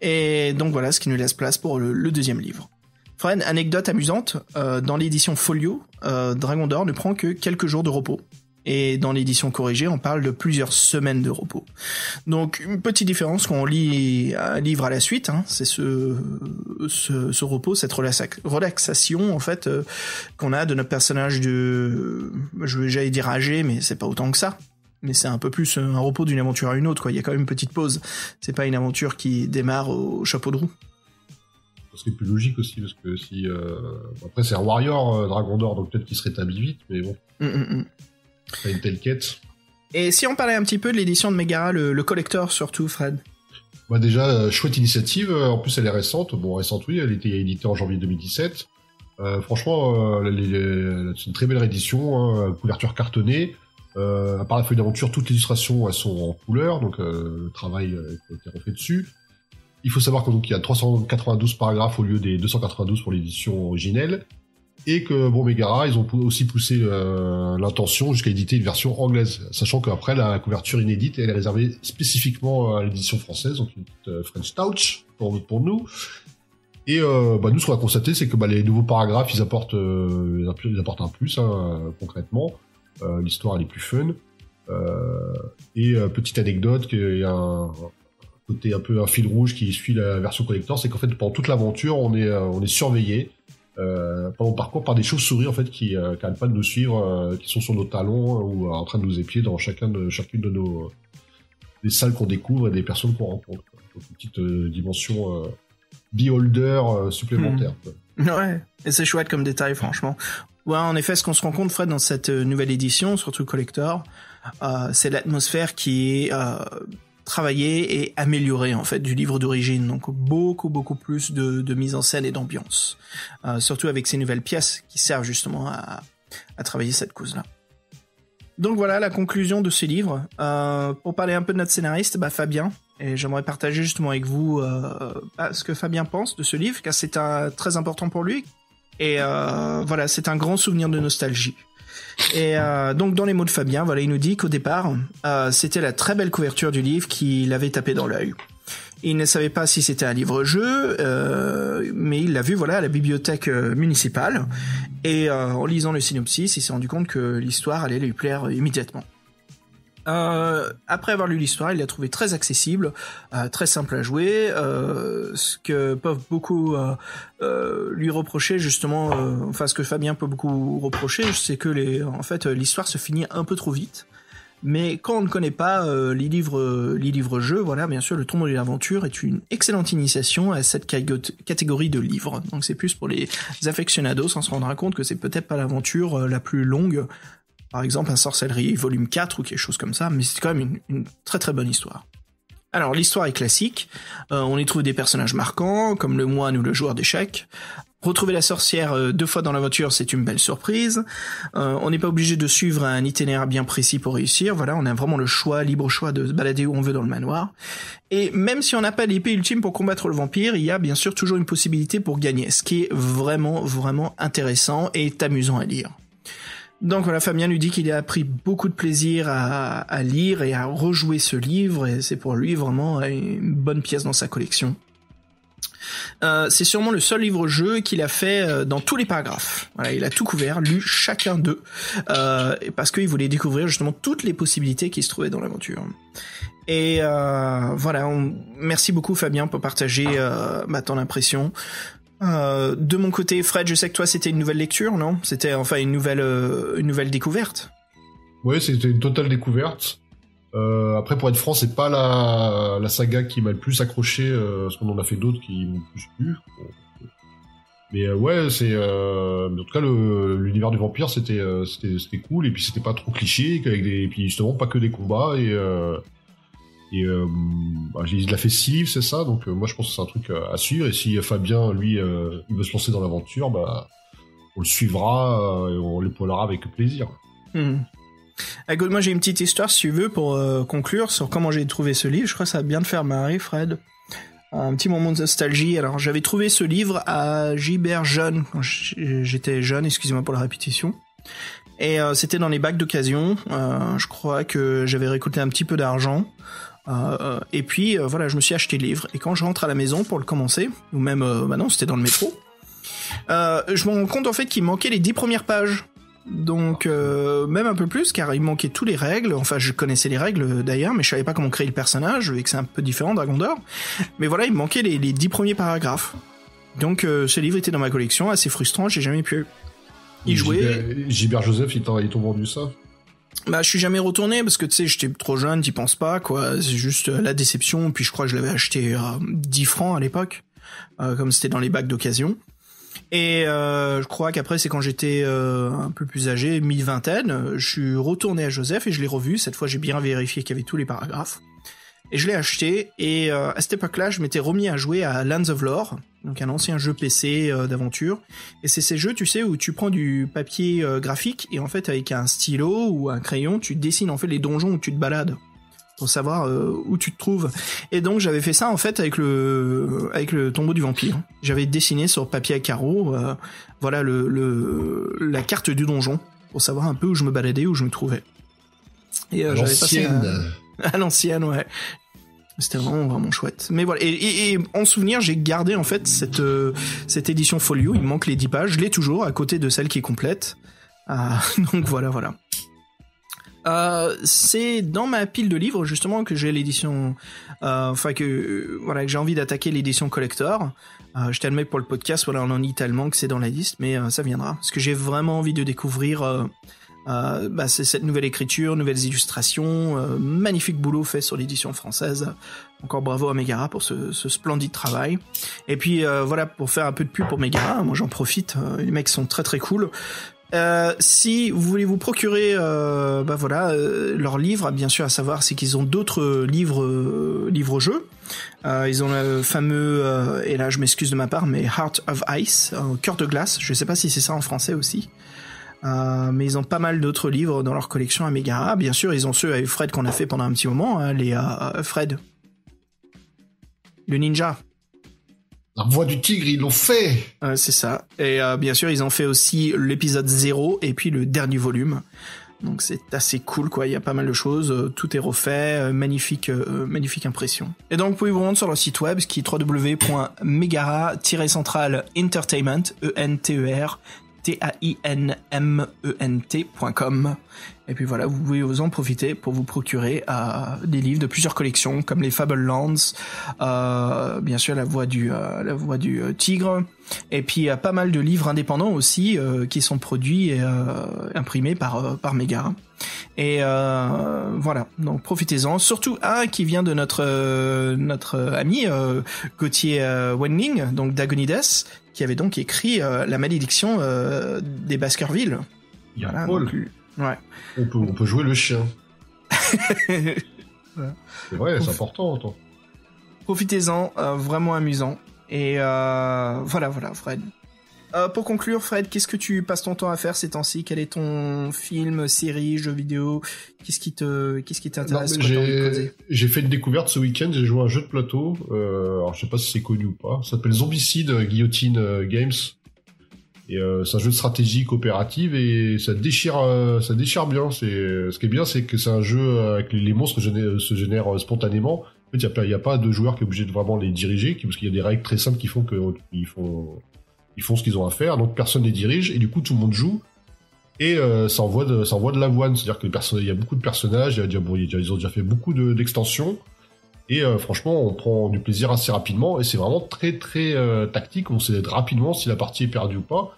Et donc voilà, ce qui nous laisse place pour le deuxième livre. Fred, anecdote amusante, dans l'édition Folio, Dragondor ne prend que quelques jours de repos. et dans l'édition corrigée, on parle de plusieurs semaines de repos. Donc une petite différence quand on lit un livre à la suite, hein, c'est ce repos, cette relaxation en fait qu'on a de notre personnage j'allais dire âgé, mais c'est pas autant que ça. Mais c'est un peu plus un repos d'une aventure à une autre, quoi. Il y a quand même une petite pause. C'est pas une aventure qui démarre au chapeau de roue.
C'est plus logique aussi, parce que si... Après, c'est un warrior, Dragon d'Or, donc peut-être qu'il se rétablit vite, mais bon. Pas une telle quête.
Et si on parlait un petit peu de l'édition de Megara, le collector surtout, Fred?
Bah déjà, chouette initiative. En plus, elle est récente. Bon, récente, oui, elle était éditée en janvier 2017. Franchement, c'est une très belle réédition, hein, couverture cartonnée. À part la feuille d'aventure, toutes les illustrations elles sont en couleur, donc le travail a été refait dessus. Il faut savoir qu'il y a 392 paragraphes au lieu des 292 pour l'édition originelle, et que bon, Megara, ils ont aussi poussé l'intention jusqu'à éditer une version anglaise, sachant qu'après la couverture inédite elle est réservée spécifiquement à l'édition française, donc une petite French touch pour nous. Et nous, ce qu'on a constaté, c'est que les nouveaux paragraphes ils apportent un plus, hein, concrètement. L'histoire elle est plus fun, et petite anecdote, qu'il y a un côté un peu un fil rouge qui suit la version collector, c'est qu'en fait pendant toute l'aventure on est surveillé pendant le parcours par des chauves-souris en fait qui n'arrêtent pas de nous suivre, qui sont sur nos talons ou en train de nous épier dans chacune de nos des salles qu'on découvre et des personnes qu'on rencontre. Donc une petite dimension beholder supplémentaire.
Ouais, et c'est chouette comme détail, franchement. Ouais, en effet, ce qu'on se rend compte, Fred, dans cette nouvelle édition, surtout collector, c'est l'atmosphère qui est travaillée et améliorée en fait du livre d'origine. Donc beaucoup plus de mise en scène et d'ambiance, surtout avec ces nouvelles pièces qui servent justement à travailler cette cause-là. Donc voilà la conclusion de ce livre. Pour parler un peu de notre scénariste, Fabien. Et j'aimerais partager justement avec vous ce que Fabien pense de ce livre, car c'est très important pour lui. Et voilà, c'est un grand souvenir de nostalgie. Et donc dans les mots de Fabien, voilà, il nous dit qu'au départ, c'était la très belle couverture du livre qui l'avait tapé dans l'œil. Il ne savait pas si c'était un livre-jeu, mais il l'a vu à la bibliothèque municipale. Et en lisant le synopsis, il s'est rendu compte que l'histoire allait lui plaire immédiatement. Après avoir lu l'histoire, il l'a trouvé très accessible, très simple à jouer, ce que peuvent beaucoup lui reprocher justement, ce que Fabien peut beaucoup reprocher, c'est que l'histoire se finit un peu trop vite. Mais quand on ne connaît pas les livres-jeux, voilà, bien sûr, le Tombeau de l'aventure est une excellente initiation à cette catégorie de livres. Donc c'est plus pour les aficionados, on se rendra compte que c'est peut-être pas l'aventure la plus longue. Par exemple, un Sorcellerie, volume 4 ou quelque chose comme ça, mais c'est quand même une très très bonne histoire. Alors, l'histoire est classique, on y trouve des personnages marquants, comme le moine ou le joueur d'échecs. Retrouver la sorcière 2 fois dans l'aventure, c'est une belle surprise. On n'est pas obligé de suivre un itinéraire bien précis pour réussir, voilà, on a vraiment le libre choix de se balader où on veut dans le manoir. Et même si on n'a pas l'épée ultime pour combattre le vampire, il y a bien sûr toujours une possibilité pour gagner, ce qui est vraiment intéressant et amusant à lire. Donc voilà, Fabien lui dit qu'il a pris beaucoup de plaisir à lire et à rejouer ce livre, et c'est pour lui vraiment une bonne pièce dans sa collection. C'est sûrement le seul livre-jeu qu'il a fait dans tous les paragraphes. Voilà, il a tout couvert, lu chacun d'eux, parce qu'il voulait découvrir justement toutes les possibilités qui se trouvaient dans l'aventure. Et voilà, merci beaucoup Fabien pour partager ton impression. De mon côté, Fred, je sais que toi c'était une nouvelle lecture, non? C'était enfin une nouvelle découverte.
Oui, c'était une totale découverte. Après, pour être franc, c'est pas la saga qui m'a le plus accroché, parce qu'on en a fait d'autres qui m'ont plus plu. Mais ouais, c'est en tout cas l'univers du vampire, c'était cool, et puis c'était pas trop cliché, et puis justement pas que des combats, il a fait 6 livres, c'est ça, donc moi je pense que c'est un truc à suivre, et si Fabien, lui, il veut se lancer dans l'aventure, on le suivra, et on l'épaulera avec plaisir.
Écoute, moi j'ai une petite histoire, si tu veux, pour conclure sur comment j'ai trouvé ce livre. Je crois que ça va bien te faire marrer, Fred. Un petit moment de nostalgie. Alors, j'avais trouvé ce livre à Gibert jeune, quand j'étais jeune, excusez-moi pour la répétition. Et c'était dans les bacs d'occasion. Je crois que j'avais récolté un petit peu d'argent. Et puis, voilà, je me suis acheté le livre. Et quand je rentre à la maison pour le commencer, ou même, non, c'était dans le métro, je me rends compte, en fait, qu'il manquait les 10 premières pages. Donc même un peu plus, car il manquait toutes les règles. Enfin, je connaissais les règles d'ailleurs, mais je savais pas comment créer le personnage, et que c'est un peu différent Dragon d'Or. Mais voilà, il me manquait les 10 premiers paragraphes. Donc ce livre était dans ma collection, assez frustrant, j'ai jamais pu y jouer.
Gilbert Joseph, ils t'ont vendu ça?
Bah, je suis jamais retourné parce que tu sais, j'étais trop jeune, t'y penses pas, quoi. C'est juste la déception. Puis je crois que je l'avais acheté 10 francs à l'époque, comme c'était dans les bacs d'occasion. Et je crois qu'après, c'est quand j'étais un peu plus âgé, mi-vingtaine, je suis retourné à Joseph et je l'ai revu. Cette fois, j'ai bien vérifié qu'il y avait tous les paragraphes. Et je l'ai acheté, et à cette époque-là, je m'étais remis à jouer à Lands of Lore, donc un ancien jeu PC d'aventure. Et c'est ces jeux, tu sais, où tu prends du papier graphique, et en fait, avec un stylo ou un crayon, tu dessines en fait les donjons où tu te balades, pour savoir où tu te trouves. Et donc, j'avais fait ça en fait avec le tombeau du vampire. J'avais dessiné sur papier à carreaux, voilà la carte du donjon, pour savoir un peu où je me baladais, où je me trouvais. Et j'avais passé à l'ancienne, ouais. C'était vraiment chouette. Mais voilà. Et en souvenir, j'ai gardé en fait cette édition folio. Il me manque les 10 pages. Je l'ai toujours à côté de celle qui est complète. Donc voilà. C'est dans ma pile de livres justement que j'ai l'édition, que j'ai envie d'attaquer l'édition collector. Je t'admets pour le podcast, voilà, on en dit tellement que c'est dans la liste, mais ça viendra. Parce que j'ai vraiment envie de découvrir c'est cette nouvelle écriture, nouvelles illustrations, magnifique boulot fait sur l'édition française. Encore bravo à Megara pour ce splendide travail. Et puis voilà, pour faire un peu de pub pour Megara, moi j'en profite, les mecs sont très très cool. Si vous voulez vous procurer leurs livres, bien sûr, à savoir c'est qu'ils ont d'autres livres-jeux. Ils ont le fameux et là je m'excuse de ma part, mais Heart of Ice, cœur de glace, je sais pas si c'est ça en français aussi. Mais ils ont pas mal d'autres livres dans leur collection à Megara. Bien sûr, ils ont ceux avec Fred qu'on a fait pendant un petit moment, hein, les Fred, le ninja.
La voix du tigre, ils l'ont fait.
C'est ça. Et bien sûr, ils ont fait aussi l'épisode 0 et puis le dernier volume. Donc c'est assez cool, quoi. Il y a pas mal de choses. Tout est refait. Magnifique impression. Et donc, vous pouvez vous rendre sur leur site web, qui est www.megara-central-entertainment, TAINMENT.com. Et puis voilà, vous pouvez vous en profiter pour vous procurer des livres de plusieurs collections, comme les Fablelands, bien sûr la voix du tigre, et puis pas mal de livres indépendants aussi qui sont produits et imprimés par Megara. Et voilà, donc profitez-en. Surtout un qui vient de notre ami Gauthier Wenling, donc d'Agonides, qui avait donc écrit La malédiction des Baskerville.
Il y a Paul.
Donc, ouais.
On peut jouer le chien.
Voilà.
C'est vrai, c'est important. Attends.
Profitez-en, vraiment amusant. Et voilà, Fred. Pour conclure, Fred, qu'est-ce que tu passes ton temps à faire ces temps-ci? Quel est ton film, série, jeu vidéo? Qu'est-ce qui t'intéresse?
J'ai fait une découverte ce week-end. J'ai joué à un jeu de plateau. Alors je sais pas si c'est connu ou pas. Ça s'appelle Zombicide Guillotine Games. Et c'est un jeu de stratégie coopérative et ça déchire bien. Ce qui est bien, c'est que c'est un jeu avec les monstres se génèrent spontanément. En fait, il y a pas de joueur qui est obligé de vraiment les diriger, parce qu'il y a des règles très simples qui font qu'ils font ce qu'ils ont à faire. Donc personne les dirige et du coup tout le monde joue. Et ça envoie de l'avoine, c'est-à-dire que il y a beaucoup de personnages. Ils ont déjà fait beaucoup d'extensions. Et franchement, on prend du plaisir assez rapidement. Et c'est vraiment très très tactique. On sait rapidement si la partie est perdue ou pas.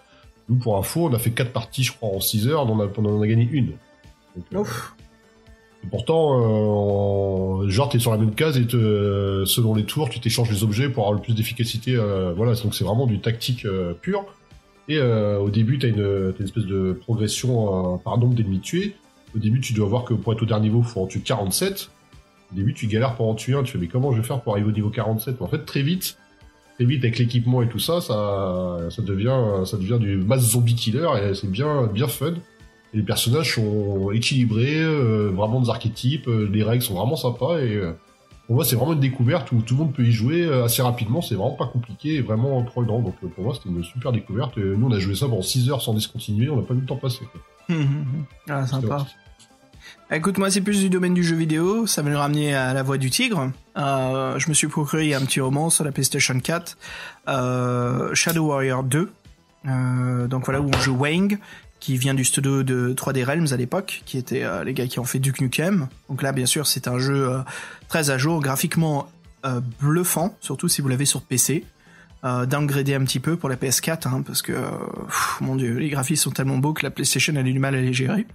Nous, pour info, on a fait 4 parties, je crois, en 6 heures, on en a gagné une. Donc, et pourtant, genre, t'es sur la même case et selon les tours, tu t'échanges les objets pour avoir le plus d'efficacité. Voilà, donc c'est vraiment du tactique pur. Et au début, t'as une espèce de progression par nombre d'ennemis tués. Au début, tu dois voir que pour être au dernier niveau, il faut en tuer 47. Au début, tu galères pour en tuer un. Tu fais, mais comment je vais faire pour arriver au niveau 47 ? Mais en fait, très vite, avec l'équipement et tout ça, ça devient du mass zombie killer et c'est bien fun. Et les personnages sont équilibrés, vraiment des archétypes, les règles sont vraiment sympas et pour moi c'est vraiment une découverte où tout le monde peut y jouer assez rapidement, c'est vraiment pas compliqué et vraiment prenant. Donc pour moi c'était une super découverte. Et nous on a joué ça pendant 6 heures sans discontinuer, on n'a pas vu le temps passer.
Ah sympa. Écoute, moi c'est plus du domaine du jeu vidéo, ça va nous ramener à La Voix du Tigre. Je me suis procuré un petit roman sur la PlayStation 4, Shadow Warrior 2, donc voilà, où on joue Wang, qui vient du studio de 3D Realms à l'époque, qui étaient les gars qui ont fait Duke Nukem. Donc là, bien sûr, c'est un jeu très à jour, graphiquement bluffant, surtout si vous l'avez sur PC. Downgradé un petit peu pour la PS4, hein, parce que, mon dieu, les graphismes sont tellement beaux que la PlayStation elle a du mal à les gérer.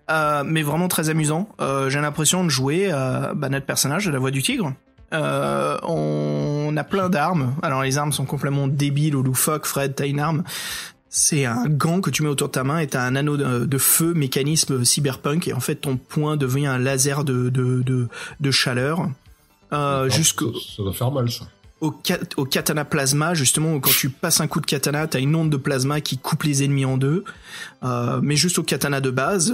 Mais vraiment très amusant. J'ai l'impression de jouer notre personnage de la Voix du Tigre. On a plein d'armes. Alors les armes sont complètement débiles ou loufoques. Fred, t'as une arme. C'est un gant que tu mets autour de ta main et t'as un anneau de feu, mécanisme cyberpunk, et en fait ton poing devient un laser de chaleur.
Ça doit faire mal, ça.
Au katana plasma, justement, quand tu passes un coup de katana, t'as une onde de plasma qui coupe les ennemis en deux, mais juste au katana de base,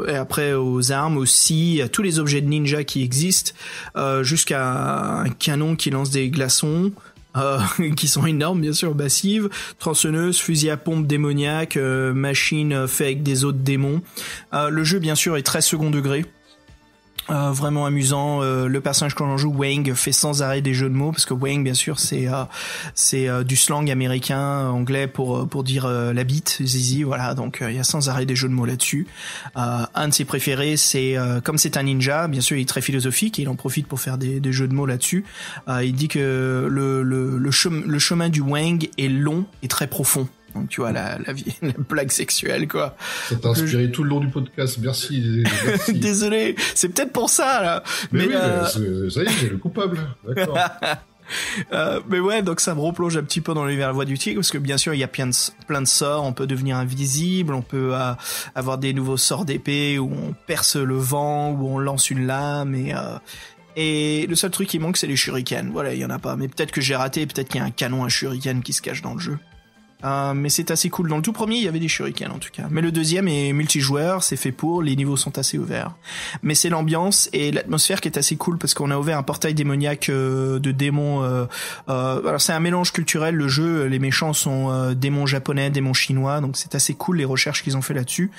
et après aux armes aussi, à tous les objets de ninja qui existent, jusqu'à un canon qui lance des glaçons, qui sont énormes, bien sûr, massives, tronçonneuse, fusil à pompe démoniaque, machine fait avec des os de démons. Le jeu, bien sûr, est très second degré. Vraiment amusant. Le personnage qu'on en joue, Wang, fait sans arrêt des jeux de mots, parce que Wang, bien sûr, c'est du slang américain, anglais pour dire la bite, zizi, voilà. Donc il y a sans arrêt des jeux de mots là-dessus. Un de ses préférés, c'est comme c'est un ninja, bien sûr, il est très philosophique et il en profite pour faire des jeux de mots là-dessus. Il dit que le chemin du Wang est long et très profond. Donc tu vois la blague sexuelle, quoi.
Ça t'a inspiré tout le long du podcast. Merci.
Désolé, c'est peut-être pour ça là.
Mais oui, ça y est, j'ai le coupable. D'accord.
Mais ouais, donc ça me replonge un petit peu dans l'univers de la Voix du Tigre, parce que bien sûr il y a plein de sorts. On peut devenir invisible, on peut avoir des nouveaux sorts d'épée où on perce le vent, où on lance une lame, et le seul truc qui manque, c'est les shurikens. Voilà, il y en a pas. Mais peut-être que j'ai raté, peut-être qu'il y a un canon à shuriken qui se cache dans le jeu. Mais c'est assez cool. Dans le tout premier, il y avait des shurikens en tout cas. Mais le deuxième est multijoueur, c'est fait pour, les niveaux sont assez ouverts. Mais c'est l'ambiance et l'atmosphère qui est assez cool, parce qu'on a ouvert un portail démoniaque de démons. Alors c'est un mélange culturel, le jeu. Les méchants sont démons japonais, démons chinois, donc c'est assez cool les recherches qu'ils ont fait là-dessus.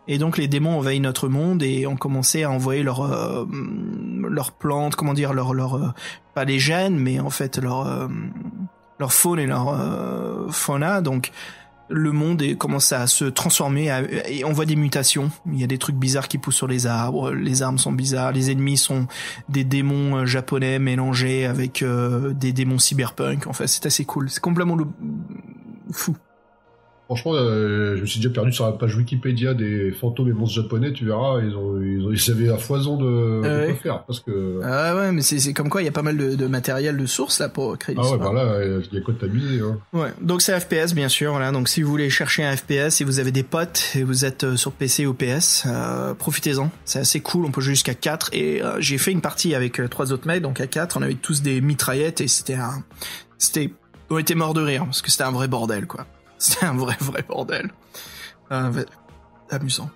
Et donc les démons envahissent notre monde et ont commencé à envoyer leurs plantes, comment dire, pas les gènes, mais en fait leur faune et leur fauna. Donc le monde commence à se transformer et on voit des mutations. Il y a des trucs bizarres qui poussent sur les arbres, les armes sont bizarres, les ennemis sont des démons japonais mélangés avec des démons cyberpunk. Enfin, c'est assez cool, c'est complètement fou.
Franchement, je me suis déjà perdu sur la page Wikipédia des fantômes et monstres japonais, tu verras, ils avaient à foison de quoi faire, parce que...
Ah ouais, mais c'est comme quoi, il y a pas mal de matériel de source, là, pour créer
l'histoire. Ah ouais, bah là, il y a quoi de t'amuser, hein.
Ouais, donc c'est FPS, bien sûr, voilà, donc si vous voulez chercher un FPS et vous avez des potes et vous êtes sur PC ou PS, profitez-en, c'est assez cool, on peut jouer jusqu'à 4, et j'ai fait une partie avec 3 autres mecs, donc à 4, on avait tous des mitraillettes, et on était morts de rire, parce que c'était un vrai bordel, quoi. C'est un vrai bordel. Amusant.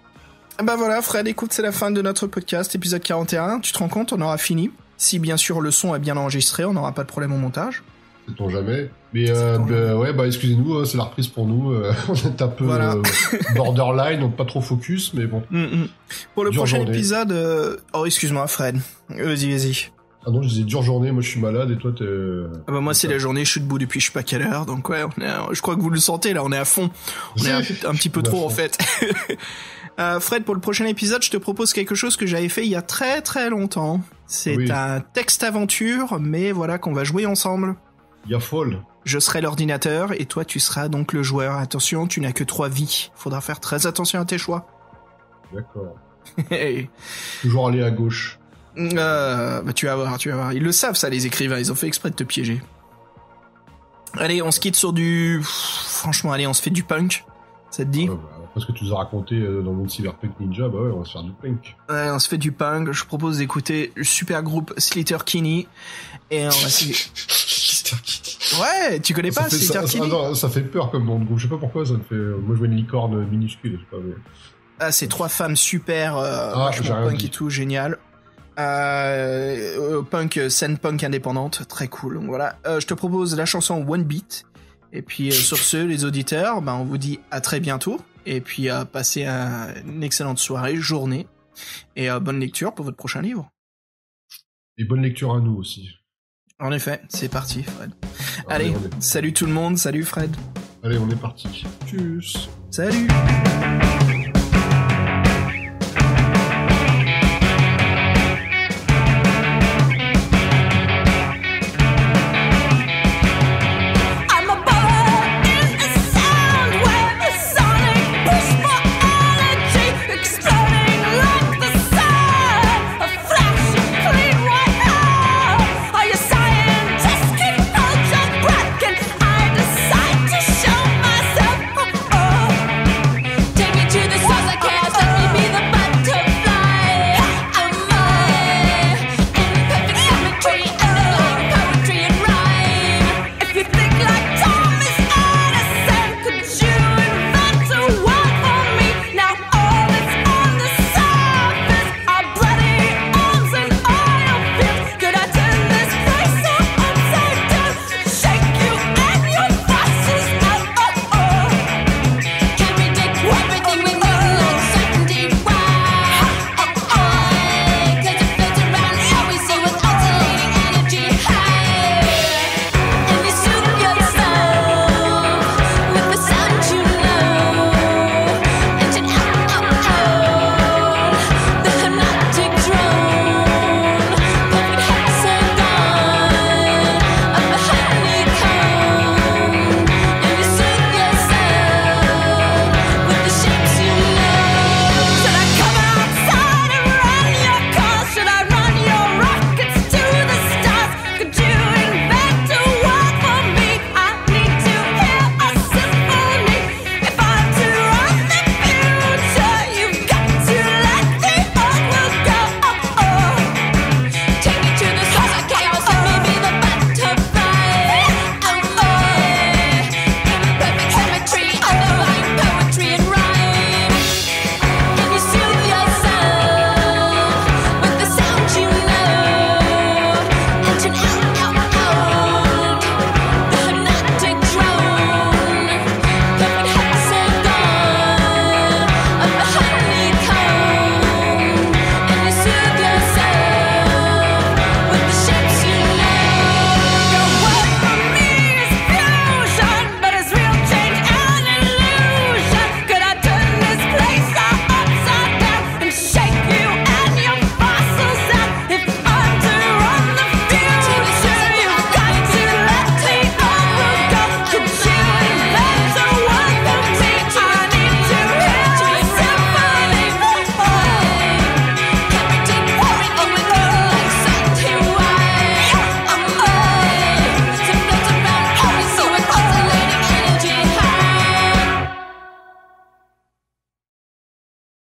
Bah voilà, Fred, écoute, c'est la fin de notre podcast, épisode 41. Tu te rends compte, on aura fini. Si bien sûr le son est bien enregistré, on n'aura pas de problème au montage.
Sait-on jamais. Mais ouais, excusez-nous, c'est la reprise pour nous. On est un peu borderline, donc pas trop focus, mais bon.
Pour le prochain épisode... Oh, excuse-moi, Fred. Vas-y.
Ah non, je disais dure journée, moi je suis malade et toi t'es...
Ah bah moi c'est la journée, je suis debout depuis je sais pas quelle heure, donc ouais, je crois que vous le sentez là, on est à fond. On est un petit peu trop en fait. Fred, pour le prochain épisode, je te propose quelque chose que j'avais fait il y a très très longtemps. C'est un texte-aventure, mais voilà, qu'on va jouer ensemble.
Il y a folle.
Je serai l'ordinateur et toi tu seras donc le joueur. Attention, tu n'as que 3 vies. Faudra faire très attention à tes choix.
D'accord. Toujours aller à gauche.
Bah tu vas voir. Ils le savent ça, les écrivains, ils ont fait exprès de te piéger. Allez, on se quitte sur du... Franchement, allez, on se fait du punk. Ça te dit ?
Parce que tu nous as raconté dans le monde Cyberpunk Ninja, bah ouais, on va se faire du punk.
Ouais, on se fait du punk. Je propose d'écouter le super groupe Slater Kinney. Et on va Ouais, tu connais pas Slater Kinney ?
Ça fait peur comme nom de groupe. Je sais pas pourquoi, ça me fait... Moi, je vois une licorne minuscule, je sais pas, mais...
Ah, c'est 3 femmes super, vachement punk et tout, génial. Scène punk indépendante, très cool. Donc voilà, je te propose la chanson One Beat. Et puis sur ce, les auditeurs, on vous dit à très bientôt. Et puis passez une excellente soirée, journée. Et bonne lecture pour votre prochain livre.
Et bonne lecture à nous aussi.
En effet, c'est parti, Fred. Allez, salut tout le monde, salut Fred.
Allez, on est parti. Tchuss.
Salut.